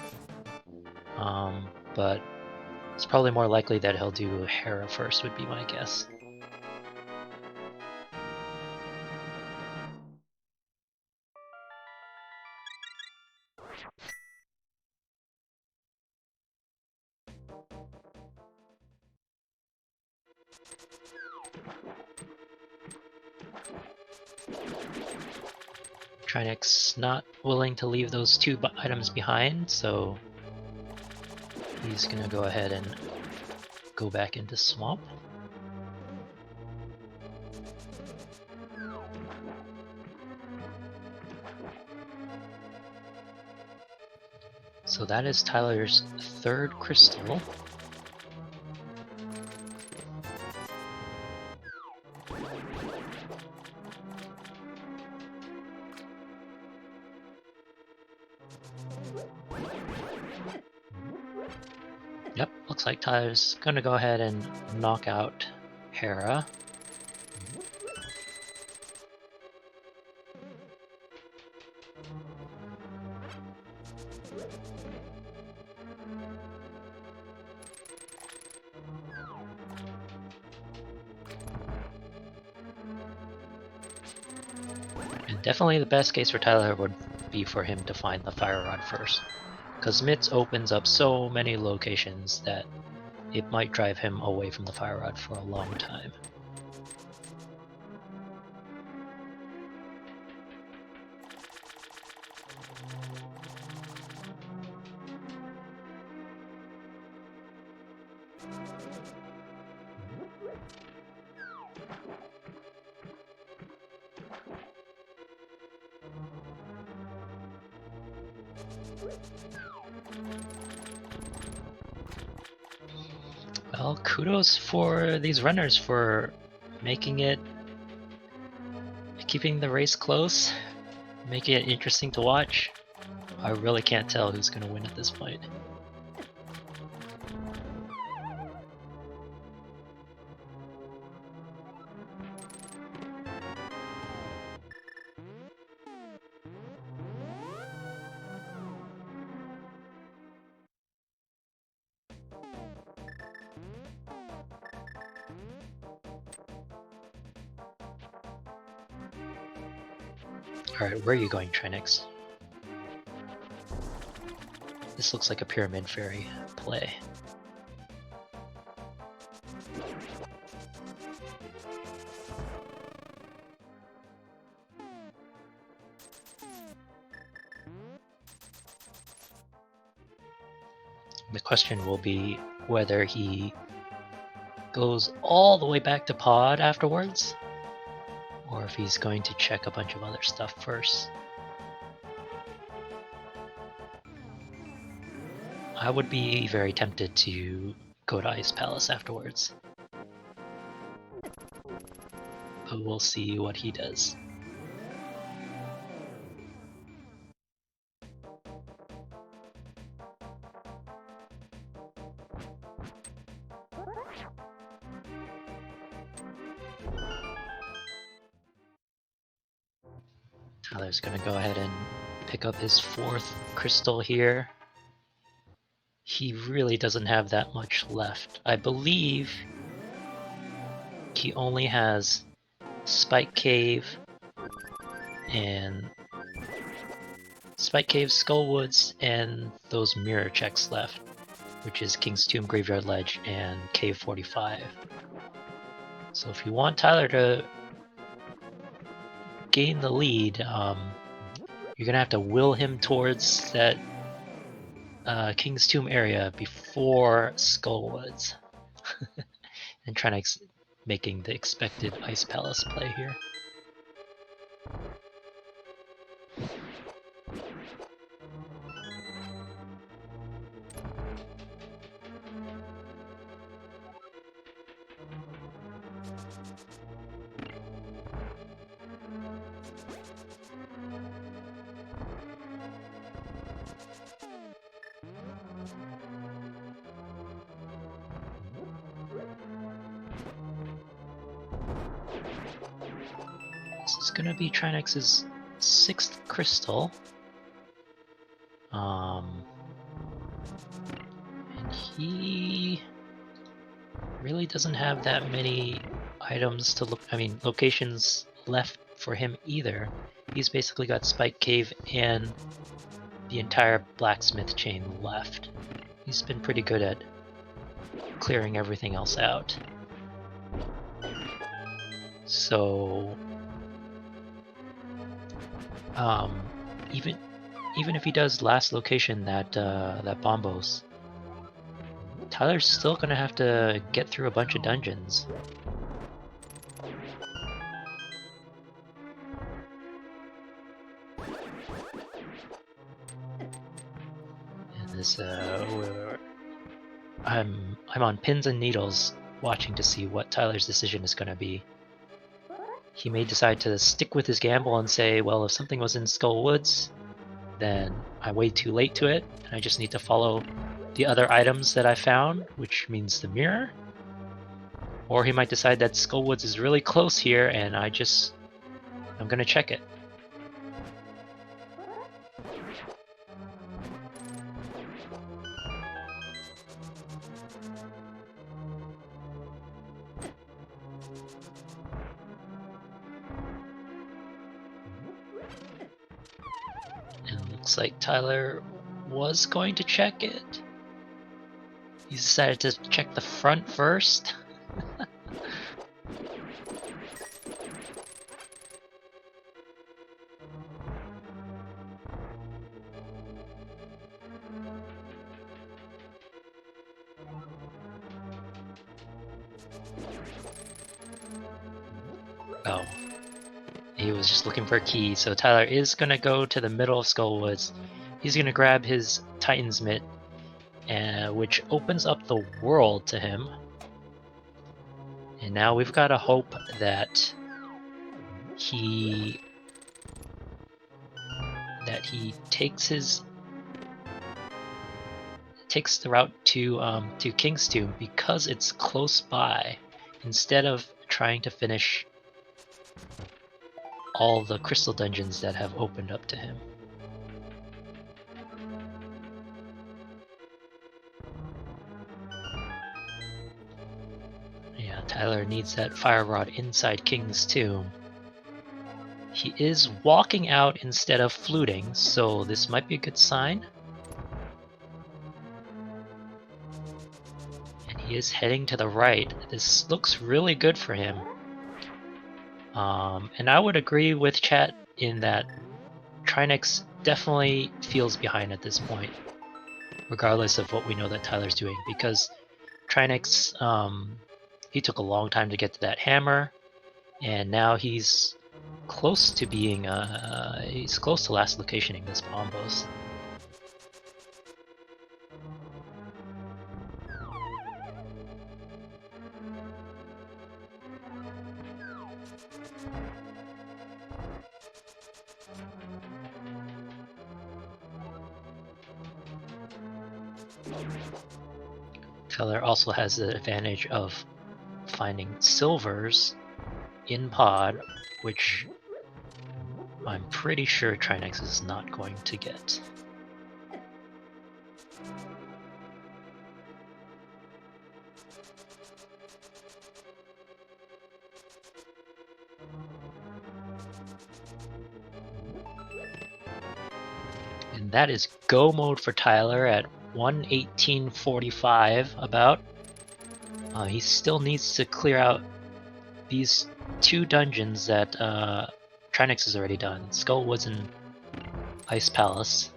But it's probably more likely that he'll do Hera first, would be my guess. Trinexx not willing to leave those two items behind, so he's gonna go ahead and go back into Swamp. So that is Tyler's third crystal. Yep, looks like Tyler's gonna go ahead and knock out Hera. And definitely the best case for Tyler would be for him to find the Fire Rod first, because Mitz opens up so many locations that it might drive him away from the Fire Rod for a long time. Well, kudos for these runners for making it, keeping the race close, making it interesting to watch. I really can't tell who's going to win at this point. Alright, where are you going, Trinexx? This looks like a Pyramid Fairy play. The question will be whether he goes all the way back to pod afterwards, or if he's going to check a bunch of other stuff first. I would be very tempted to go to Ice Palace afterwards, but we'll see what he does. Tyler's gonna go ahead and pick up his 4th crystal here. He really doesn't have that much left. I believe he only has Spike Cave and Skullwoods and those mirror checks left, which is King's Tomb, Graveyard Ledge, and Cave 45. So if you want Tyler to gain the lead, you're gonna have to will him towards that King's Tomb area before Skullwoods. And Trinexx making the expected Ice Palace play here. This is gonna be Trinexx's 6th crystal. And he really doesn't have that many items to look, locations left for him either. He's basically got Spike Cave and the entire blacksmith chain left. He's been pretty good at clearing everything else out. So even if he does last location, that Bombos, Tyler's still gonna have to get through a bunch of dungeons. And this I'm on pins and needles watching to see what Tyler's decision is gonna be. He may decide to stick with his gamble and say, well, if something was in Skullwoods, then I'm way too late to it, and I just need to follow the other items that I found, which means the mirror. Or he might decide that Skullwoods is really close here, and I'm gonna check it. Looks like Tyler was going to check it. He decided to check the front first. Oh. He was just looking for a key, so Tyler is gonna go to the middle of Skullwoods He's gonna grab his Titan's Mitt, which opens up the world to him. And now we've got to hope that he takes the route to King's Tomb because it's close by, instead of trying to finish all the crystal dungeons that have opened up to him. Yeah, Tyler needs that fire rod inside King's Tomb. He is walking out instead of fluting, so this might be a good sign. And he is heading to the right. This looks really good for him. And I would agree with chat in that Trinexx definitely feels behind at this point, regardless of what we know that Tyler's doing, because Trinexx, he took a long time to get to that hammer, and now he's close to being, he's close to last locationing this bombos. Tyler also has the advantage of finding silvers in pod, which I'm pretty sure Trinexx is not going to get. And that is go mode for Tyler at 1:18:45 about. He still needs to clear out these two dungeons that Trinexx has already done. Skullwoods and Ice Palace.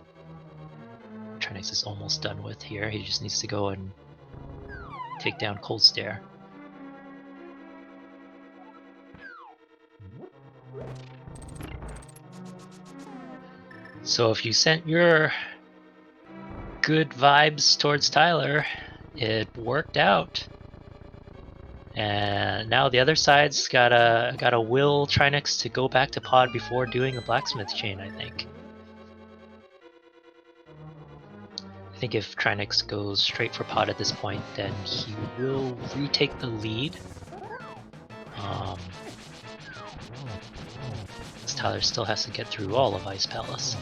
Trinexx is almost done with here. He just needs to go and take down Cold Stare. So if you sent your good vibes towards Tyler, it worked out. And now the other side's gotta will Trinexx to go back to pod before doing the blacksmith chain, I think. I think if Trinexx goes straight for pod at this point, then he will retake the lead. Tyler still has to get through all of Ice Palace.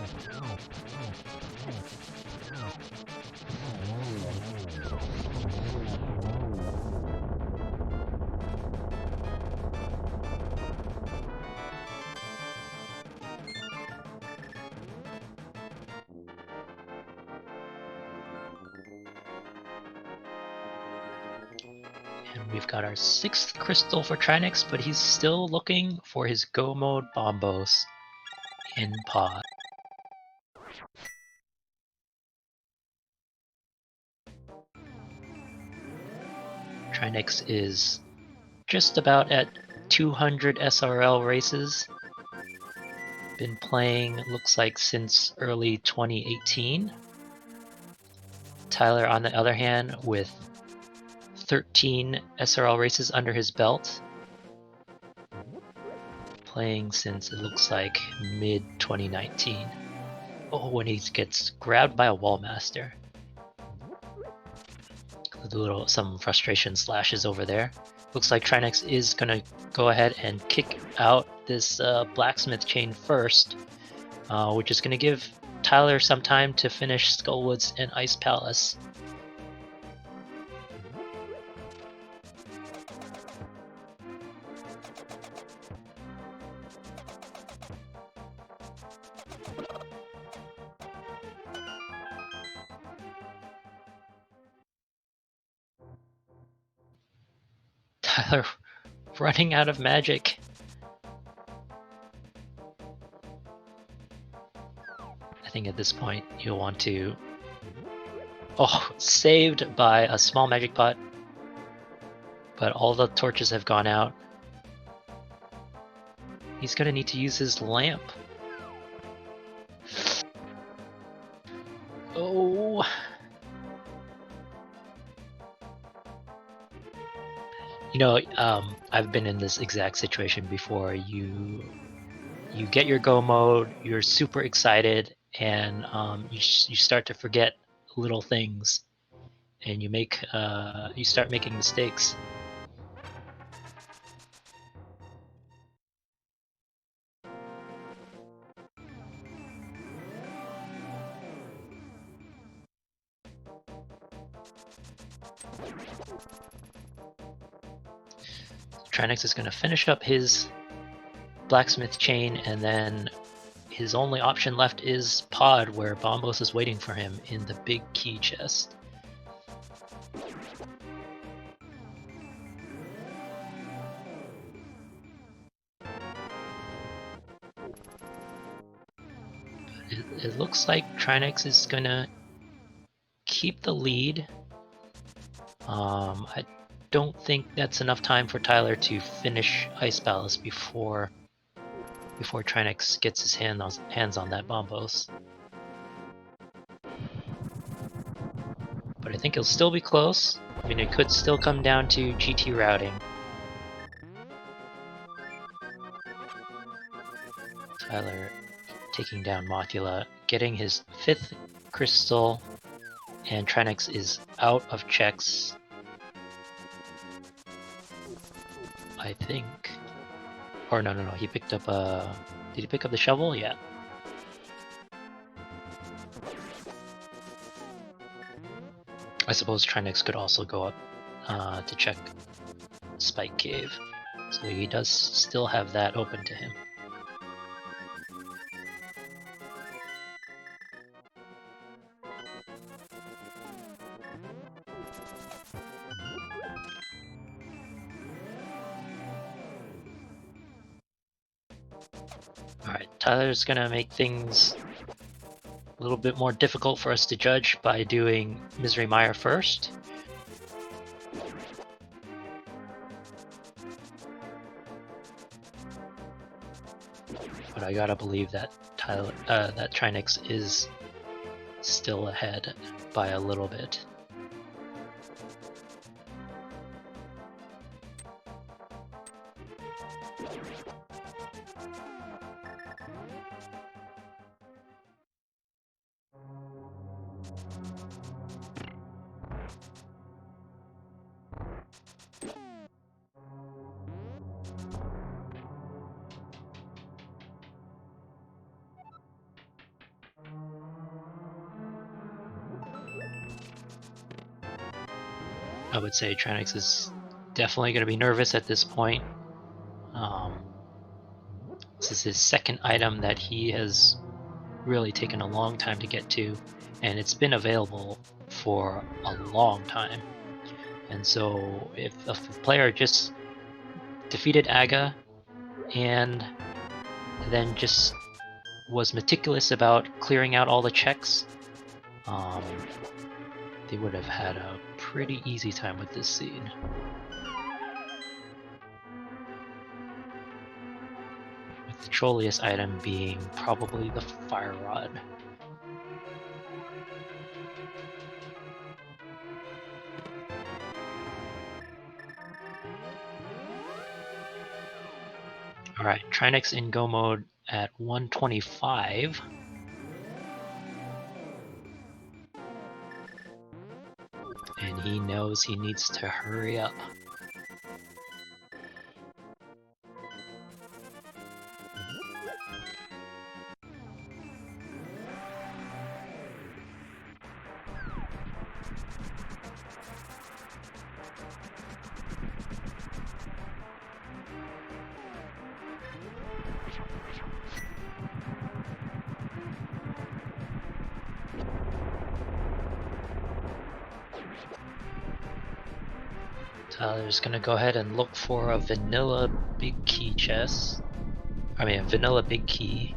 And we've got our 6th crystal for Trinexx, but he's still looking for his go mode bombos in pod. Trinexx is just about at 200 SRL races. Been playing, looks like, since early 2018. Tyler, on the other hand, with 13 SRL races under his belt, playing since, it looks like, mid-2019. Oh, when he gets grabbed by a Wallmaster. Some frustration slashes over there. Looks like Trinexx is gonna go ahead and kick out this blacksmith chain first, which is gonna give Tyler some time to finish Skullwoods and Ice Palace. Tyler running out of magic. I think at this point you'll want to... Oh, saved by a small magic pot. But all the torches have gone out. He's gonna need to use his lamp. Oh. You know, I've been in this exact situation before. You get your go mode, you're super excited, and you start to forget little things, and you start making mistakes. Trinexx is going to finish up his blacksmith chain, and then his only option left is Pod, where Bombos is waiting for him in the big key chest. It looks like Trinexx is gonna keep the lead. I don't think that's enough time for Tyler to finish Ice Palace before Trinexx gets his hands on that Bombos. But I think he'll still be close. I mean, it could still come down to GT routing. Tyler taking down Mothula, getting his 5th crystal, and Trinexx is out of checks, I think. Or no, he picked up did he pick up the shovel? Yeah. I suppose Trinexx could also go up to check Spike Cave. So he does still have that open to him. Alright, Tyler's gonna make things a little bit more difficult for us to judge by doing Misery Mire first. But I gotta believe that that Trinexx is still ahead by a little bit. I would say Trinexx is definitely going to be nervous at this point. This is his second item that he has really taken a long time to get to, and it's been available for a long time. And so if a player just defeated Aga and then just was meticulous about clearing out all the checks, they would have had a pretty easy time with this seed. With the trolliest item being probably the Fire Rod. Alright, Trinexx in go mode at 125. And he knows he needs to hurry up. Tyler's gonna go ahead and look for a vanilla big key chest. I mean, a vanilla big key.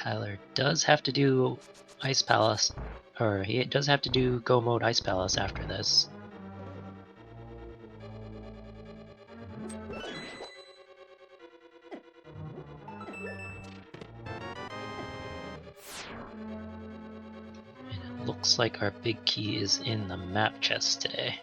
Tyler does have to do Ice Palace, or he does have to do Go Mode Ice Palace after this. And it looks like our big key is in the map chest today.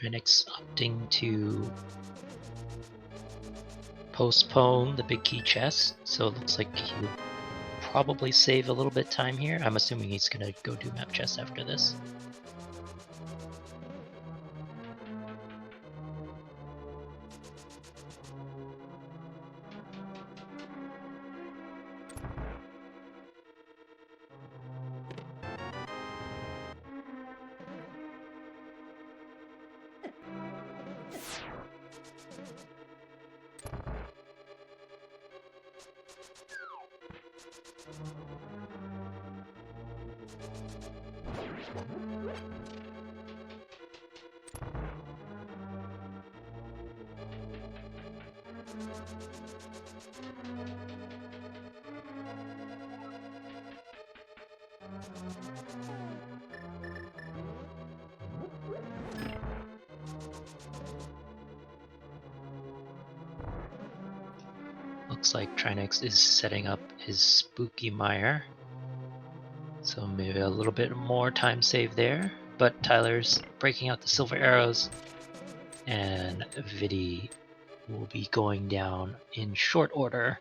Trinexx opting to postpone the big key chest, so it looks like he'll probably save a little bit time here. I'm assuming he's gonna go do map chest after this. Looks like Trinexx is setting up his Spooky Mire, so maybe a little bit more time saved there, but Tyler's breaking out the silver arrows, and Vidi will be going down in short order.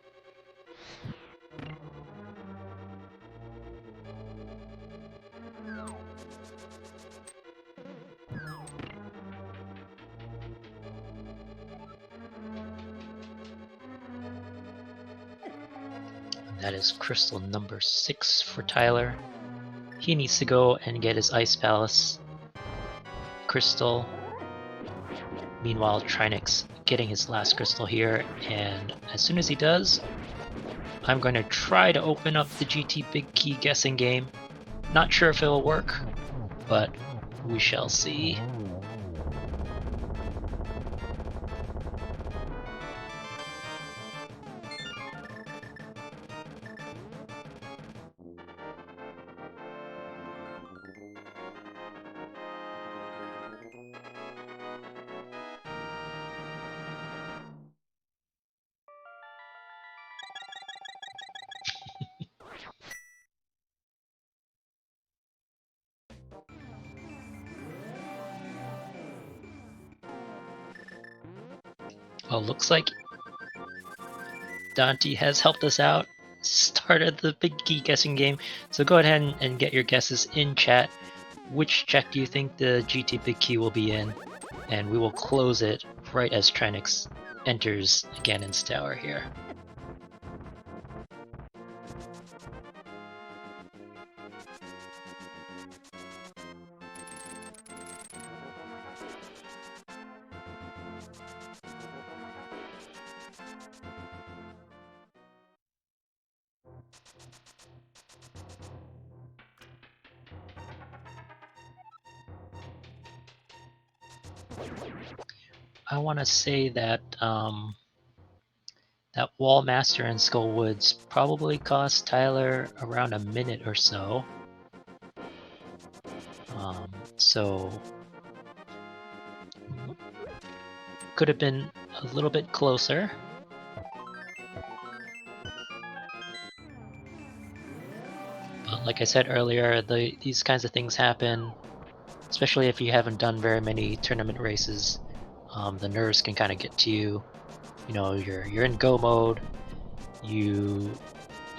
That is crystal number 6 for Tyler. He needs to go and get his Ice Palace crystal. Meanwhile, Trinexx getting his last crystal here, and as soon as he does, I'm going to try to open up the GT Big Key guessing game. Not sure if it'll work, but we shall see. Well, looks like Dante has helped us out, started the big key guessing game, so go ahead and get your guesses in chat. Which check do you think the GT Big Key will be in? And we will close it right as Trinexx enters Ganon's Tower here. I want to say that that Wall Master in Skullwoods probably cost Tyler around a minute or so. So could have been a little bit closer. But like I said earlier, these kinds of things happen, especially if you haven't done very many tournament races. The nerves can kind of get to you. You know, you're in go mode. You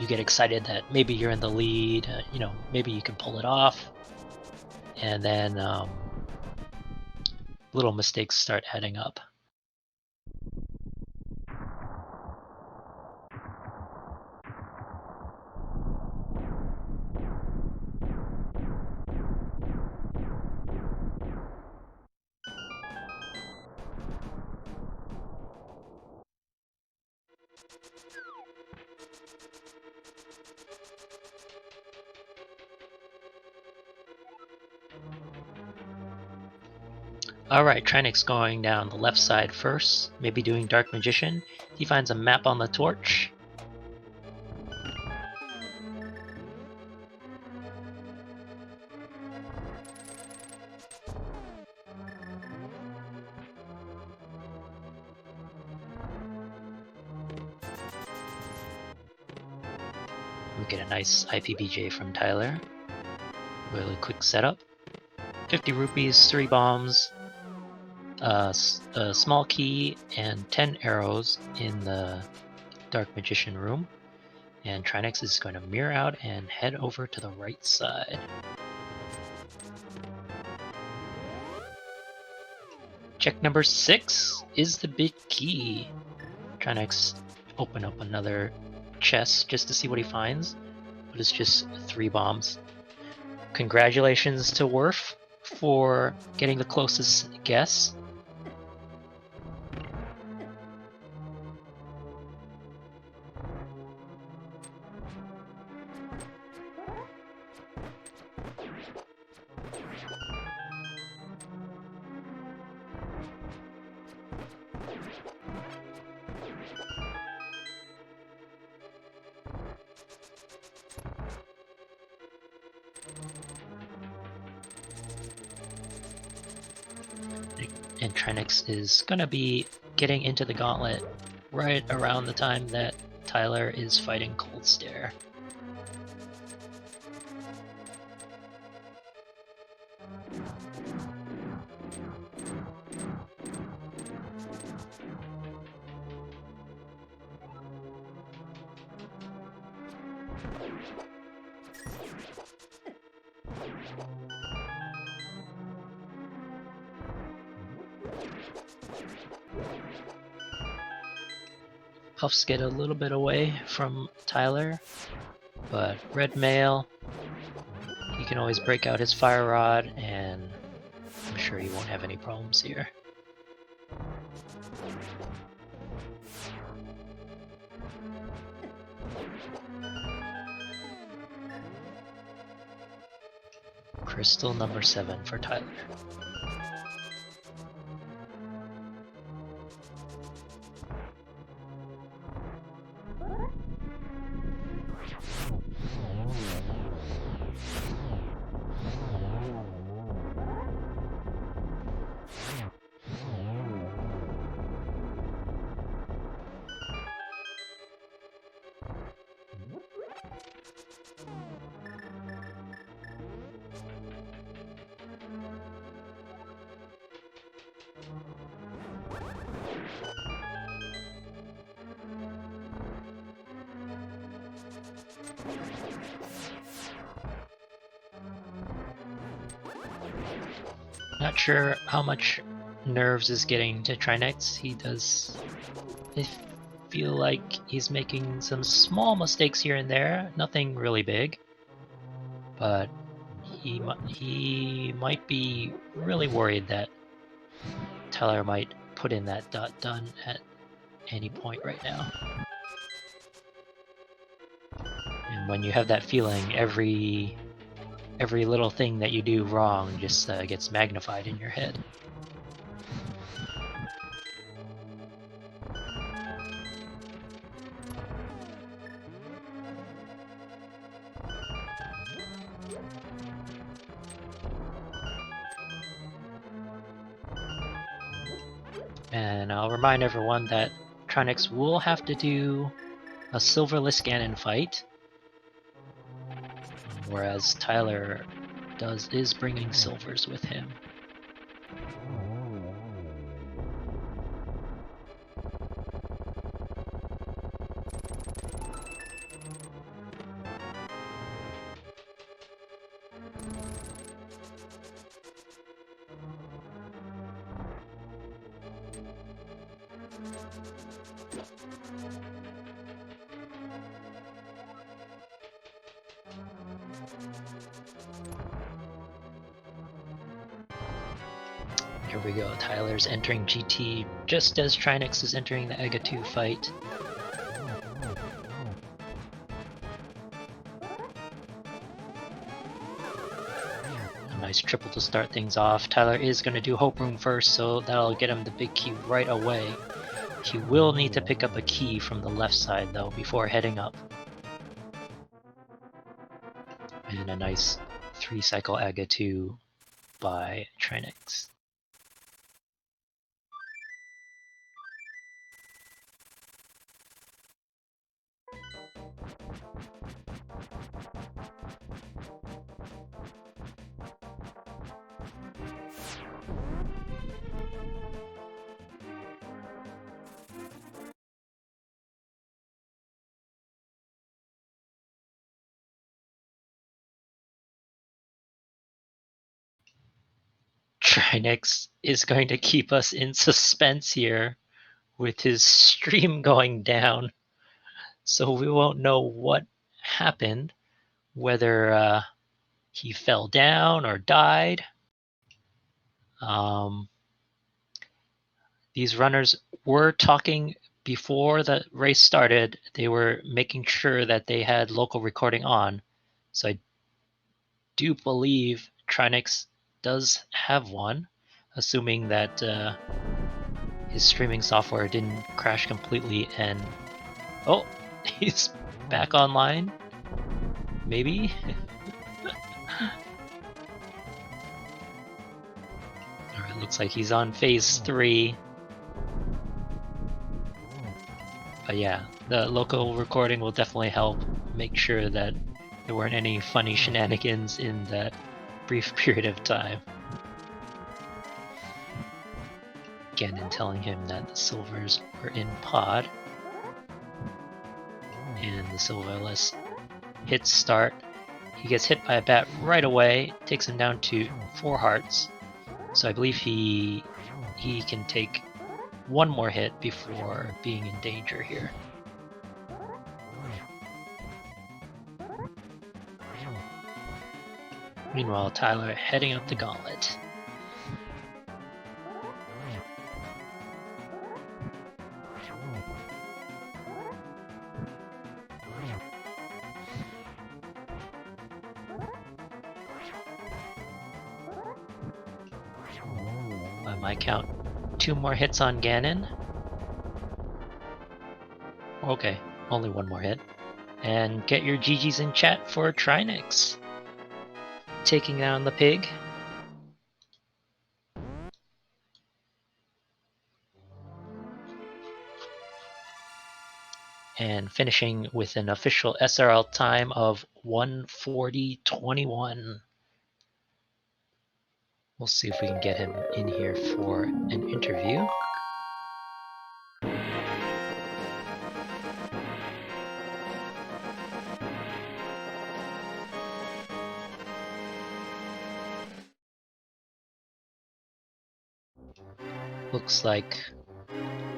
get excited that maybe you're in the lead. You know, maybe you can pull it off, and then little mistakes start adding up. Alright, Trinexx going down the left side first, maybe doing Dark Magician. He finds a map on the torch. We get a nice IPBJ from Tyler. Really quick setup. 50 rupees, 3 bombs, a small key, and 10 arrows in the Dark Magician room. And Trinexx is going to mirror out and head over to the right side. Check number 6 is the big key. Trinexx open up another chest just to see what he finds, but it's just 3 bombs. Congratulations to Worf for getting the closest guess. And Trinexx is gonna be getting into the gauntlet right around the time that Tyler is fighting Cold Stare. Puffs get a little bit away from Tyler, but Red Mail, he can always break out his Fire Rod, and I'm sure he won't have any problems here. Crystal number 7 for Tyler. Not sure how much Nerves is getting to Trinexx. I feel like he's making some small mistakes here and there, nothing really big, but he might be really worried that Tyler might put in that done at any point right now. And when you have that feeling, every little thing that you do wrong just gets magnified in your head. And I'll remind everyone that Trinexx will have to do a silverless Ganon fight, whereas Tyler is bringing silvers with him. Here we go, Tyler's entering GT just as Trinexx is entering the Ega 2 fight. A nice triple to start things off. Tyler is going to do Hope Room first, so that'll get him the big key right away. He will need to pick up a key from the left side, though, before heading up. And a nice 3-cycle Aga 2 by Trinexx. Trinexx is going to keep us in suspense here with his stream going down, so we won't know what happened, whether he fell down or died. These runners were talking before the race started. They were making sure that they had local recording on, so I do believe Trinexx does have one, assuming that his streaming software didn't crash completely. And oh, he's back online, maybe. All right, looks like he's on phase 3. But yeah, the local recording will definitely help make sure that there weren't any funny shenanigans in that brief period of time. Ganon telling him that the silvers were in pod. And the silverless hits start. He gets hit by a bat right away, takes him down to 4 hearts. So I believe he can take one more hit before being in danger here. Meanwhile, Tyler heading up the gauntlet. By my count, 2 more hits on Ganon. Okay, only 1 more hit. And get your GGs in chat for Trinexx. Taking down the pig. And finishing with an official SRL time of 1:40:21. We'll see if we can get him in here for an interview. Looks like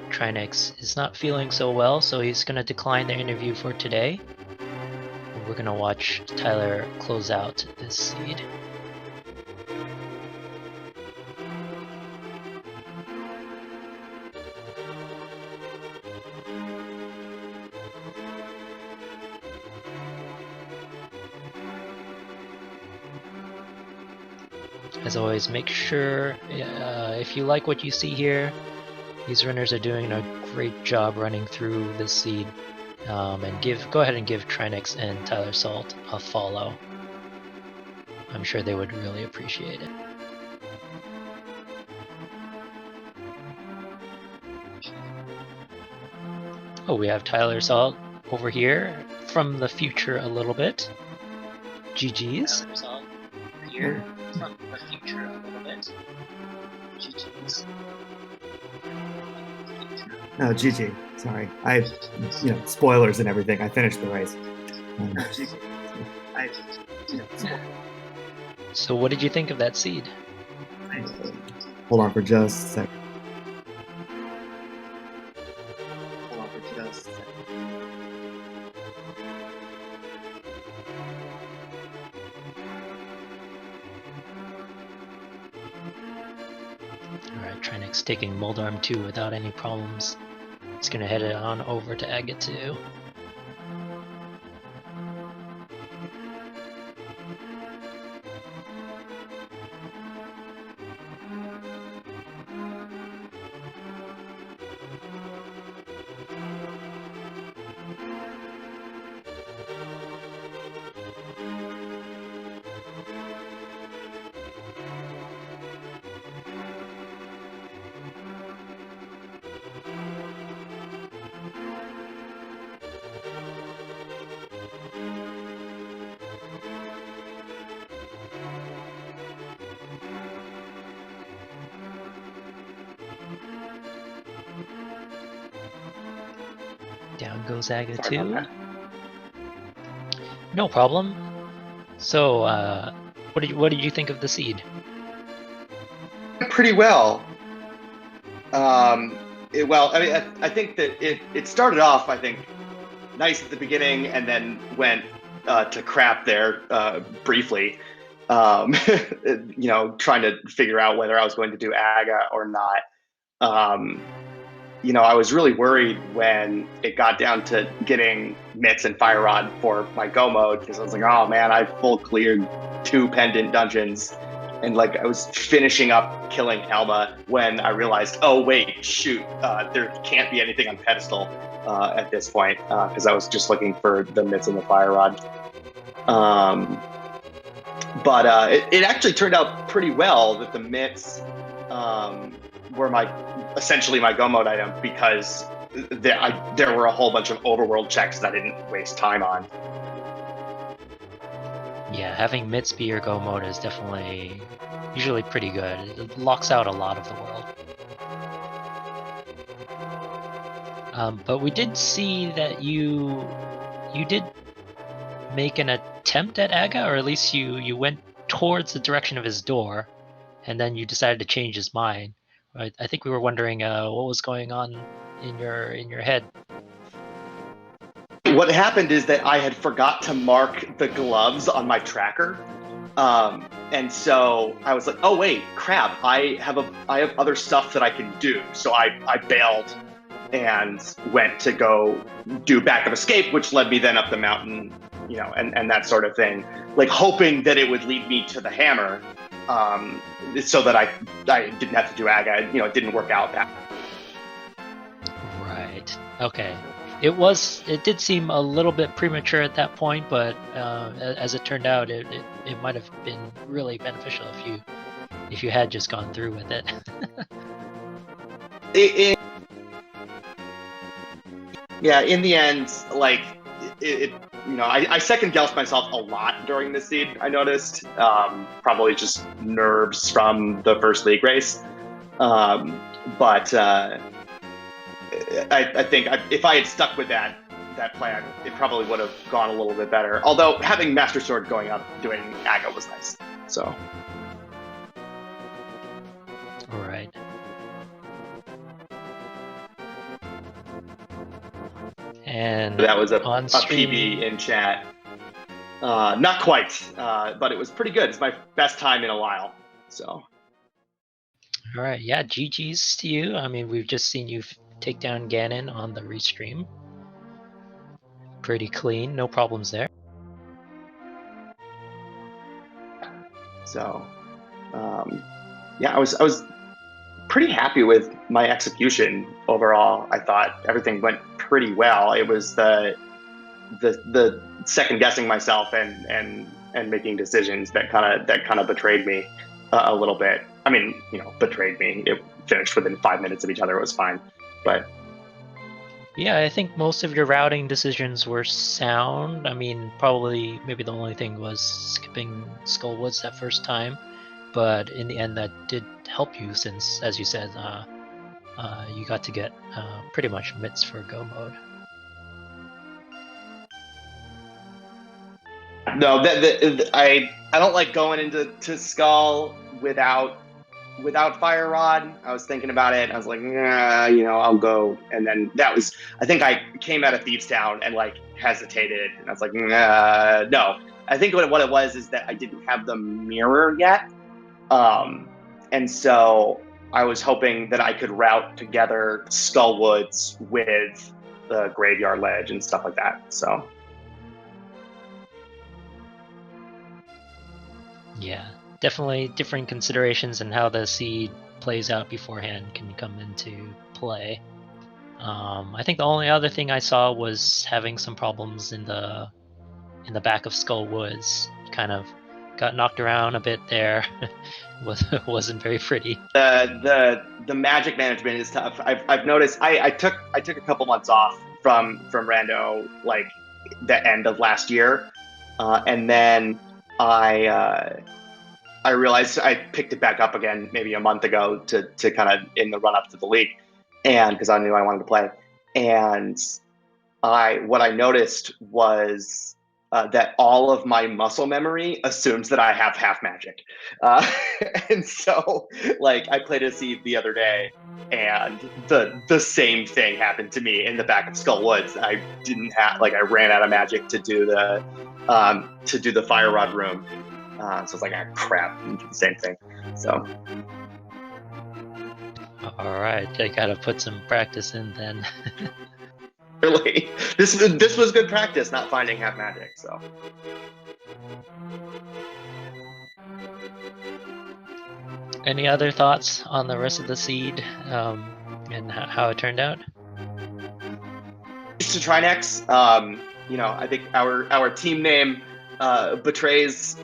Trinexx is not feeling so well, so he's going to decline the interview for today. We're going to watch Tyler close out this seed. As always, make sure if you like what you see here, these runners are doing a great job running through this seed. And go ahead and give Trinexx and tylersalt a follow. I'm sure they would really appreciate it. Oh, we have tylersalt over here from the future a little bit. GG's. Tylersalt here from the future a little bit. GG's. No, GG. Sorry. Spoilers and everything. I finished the race. So what did you think of that seed? Hold on for just a second. Alright, Trinexx taking Moldarm 2 without any problems. It's gonna head it on over to Aga 2. Down goes Aga Sorry about 2. that. No problem. So, what did you think of the seed? Pretty well. Well, I mean, I think that it started off, I think, nice at the beginning, and then went to crap there briefly. Um, trying to figure out whether I was going to do AGA or not. Um, I was really worried when it got down to getting mitts and fire rod for my go mode, because I was like, oh man, I full cleared 2 pendant dungeons, and like I was finishing up killing Alma when I realized, oh wait, shoot, there can't be anything on pedestal at this point, because I was just looking for the mitts and the fire rod. But it actually turned out pretty well that the mitts were essentially my go mode item, because there were a whole bunch of overworld checks that I didn't waste time on. Yeah, having mitts be your go mode is definitely usually pretty good. It locks out a lot of the world. But we did see that you did make an attempt at Aga, or at least you went towards the direction of his door, and then you decided to change his mind. Right? I think we were wondering what was going on in your head. What happened is that I had forgot to mark the gloves on my tracker. And so I was like, oh wait, crap, I have other stuff that I can do. So I bailed and went to go do backup escape, which led me then up the mountain, and that sort of thing, like hoping that it would lead me to the hammer, so that I didn't have to do AGA. It didn't work out that. Right. Okay. It did seem a little bit premature at that point, but as it turned out, it might have been really beneficial if you had just gone through with it. Yeah, in the end, like I second guessed myself a lot during this seed. I noticed, probably just nerves from the first league race, but I think if I had stuck with that plan, it probably would have gone a little bit better. Although having Master Sword going up doing AGA was nice. So. All right. And that was a PB in chat. Not quite, but it was pretty good. It's my best time in a while. So. All right. Yeah. GG's to you. I mean, we've just seen you take down Ganon on the restream. Pretty clean. No problems there. So, yeah, I was pretty happy with my execution overall. I thought everything went pretty well. It was the second guessing myself and making decisions that kind of betrayed me a little bit. I mean, betrayed me. It finished within 5 minutes of each other. It was fine, but. Yeah, I think most of your routing decisions were sound. I mean, probably maybe the only thing was skipping Skullwoods that first time, but in the end that did help you, since, as you said, you got to get pretty much mitts for go mode. No, I don't like going into Skull without Fire Rod. I was thinking about it. I was like, nah, I'll go. And then I think I came out of Thieves Town and like hesitated. And I was like, nah, no. I think what it was is that I didn't have the mirror yet. And so I was hoping that I could route together Skullwoods with the Graveyard Ledge and stuff like that. So. Yeah, definitely different considerations and how the seed plays out beforehand can come into play. I think the only other thing I saw was having some problems in the back of Skull Woods. Kind of got knocked around a bit there. Wasn't very pretty. The magic management is tough. I've noticed. I took a couple months off from Rando, like the end of last year, and then I realized I picked it back up again maybe a month ago to kind of in the run up to the league, and because I knew I wanted to play, and what I noticed was that all of my muscle memory assumes that I have half magic, and so like I played a seed the other day, and the same thing happened to me in the back of Skull Woods. I didn't have I ran out of magic to do the fire rod room, so I was like, ah, crap, and do the same thing. So All right, I gotta put some practice in then. really, this was good practice, not finding half magic. So. Any other thoughts on the rest of the seed and how it turned out? To Trinexx, I think our team name betrays,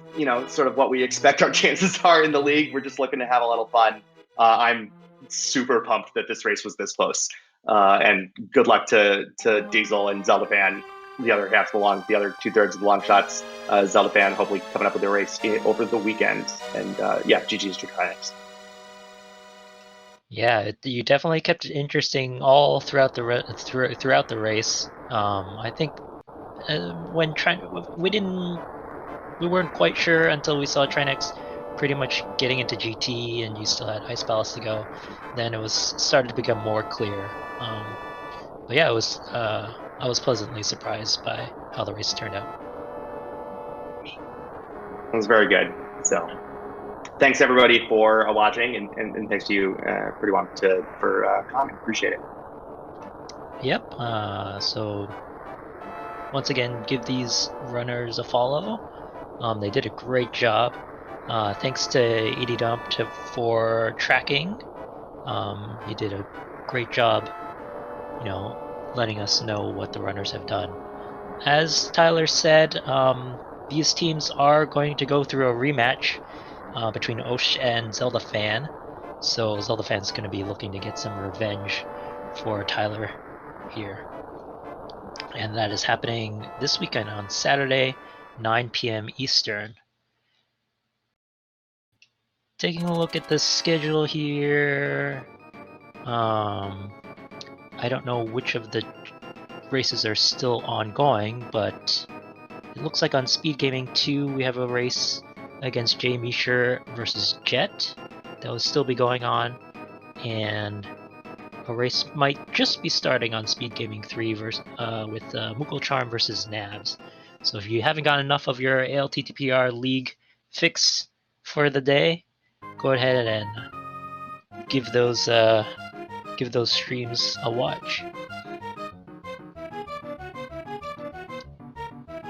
sort of what we expect our chances are in the league. We're just looking to have a little fun. I'm super pumped that this race was this close, and good luck to Diesel and Zelda Fan, the other 2/3 of the long shots. Zelda Fan hopefully coming up with a race over the weekend, and GG's to Trinexx. Yeah, you definitely kept it interesting all throughout throughout the race. I think when we weren't quite sure until we saw Trinexx pretty much getting into GT, and you still had Ice Palace to go. Then it was started to become more clear. But yeah, I was pleasantly surprised by how the race turned out. It was very good. So. Thanks everybody for watching, and thanks to you, Pretty Womp, for coming. Appreciate it. Yep. So once again, give these runners a follow. They did a great job. Thanks to Edie Dump for tracking. He did a great job, letting us know what the runners have done. As Tyler said, these teams are going to go through a rematch between Osh and Zelda Fan. So Zelda Fan's going to be looking to get some revenge for Tyler here. And that is happening this weekend on Saturday, 9 p.m. Eastern. Taking a look at the schedule here. I don't know which of the races are still ongoing, but it looks like on Speed Gaming 2 we have a race against Jay Meisher versus Jet that will still be going on, and a race might just be starting on Speed Gaming 3 with Mukul Charm versus Nabs. So if you haven't got enough of your ALTTPR League fix for the day, go ahead and give those streams a watch.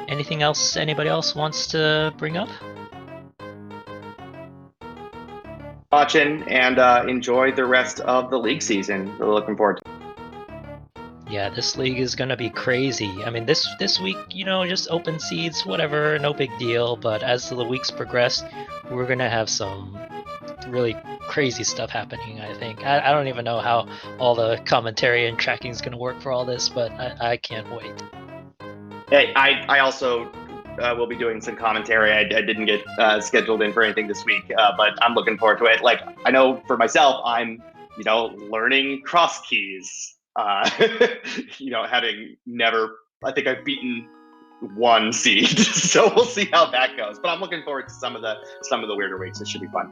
Anything else anybody else wants to bring up? Watching and enjoy the rest of the league season. Really looking forward to it. Yeah, this league is gonna be crazy. I mean, this week, just open seeds, whatever, no big deal. But as the weeks progress, we're gonna have some really crazy stuff happening. I think I don't even know how all the commentary and tracking is gonna work for all this, but I can't wait. Hey, I also will be doing some commentary. I didn't get scheduled in for anything this week, but I'm looking forward to it. Like, I know for myself, I'm, learning cross keys. Having never, I think I've beaten one seed, so we'll see how that goes. But I'm looking forward to some of the weirder weeks. It should be fun.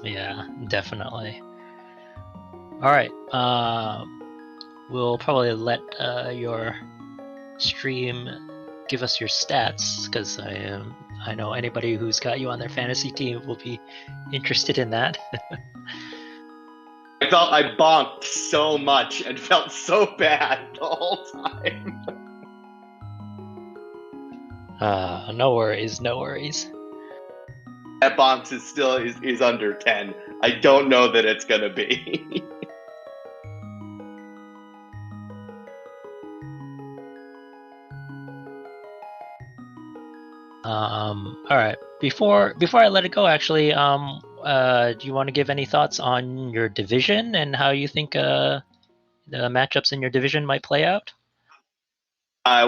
Yeah, definitely. All right, we'll probably let your stream give us your stats, because I know anybody who's got you on their fantasy team will be interested in that. I felt I bonked so much and felt so bad the whole time. No worries. That bonks is still is under 10. I don't know that it's gonna be. All right. Before I let it go, actually, do you want to give any thoughts on your division and how you think the matchups in your division might play out?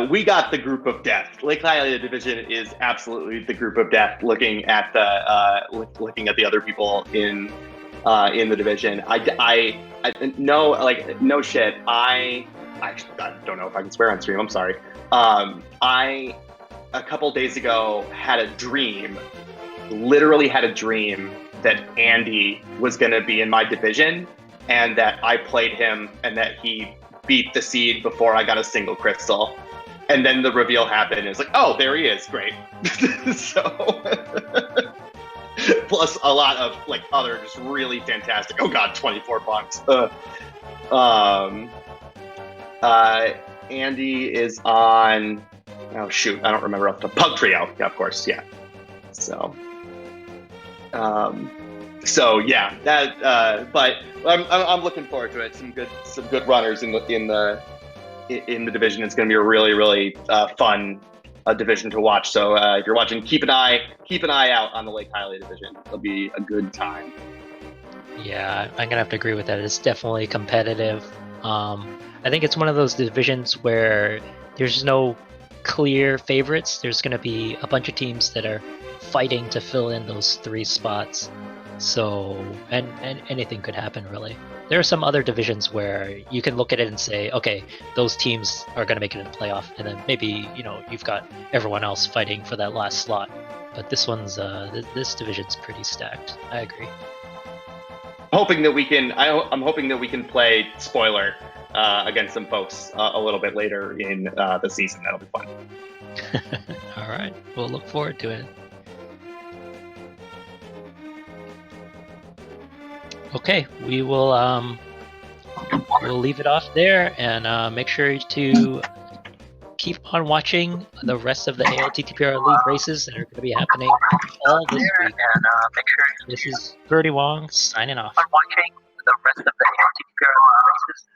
We got the group of death. Lake Hialeah division is absolutely the group of death. Looking at the other people in the division, no shit. I I don't know if I can swear on stream. I'm sorry. I a couple days ago had a dream. Literally had a dream that Andy was going to be in my division, and that I played him, and that he beat the seed before I got a single crystal. And then the reveal happened, and it's like, oh, there he is. Great. So, plus a lot of like other just really fantastic. Oh God, 24 bucks. Andy is on. Oh shoot, I don't remember off the Pug Trio. Yeah, of course, yeah. So yeah, that. But I'm looking forward to it. Some good runners in the division. It's going to be a really fun division to watch. So if you're watching, keep an eye out on the Lake Highly division. It'll be a good time. Yeah, I'm gonna have to agree with that. It's definitely competitive. I think it's one of those divisions where there's no clear favorites. There's gonna be a bunch of teams that are fighting to fill in those 3 spots. So, and anything could happen, really. There are some other divisions where you can look at it and say, okay, those teams are going to make it in the playoff, and then maybe, you've got everyone else fighting for that last slot. But this one's, this division's pretty stacked. I agree. I'm hoping that we can play spoiler against some folks a little bit later in the season. That'll be fun. All right, we'll look forward to it. Okay, we will we'll leave it off there, and make sure to keep on watching the rest of the ALTTPR League races that are going to be happening all this week. This is Birdie Wong signing off. Watching the rest of the ALTTPR races.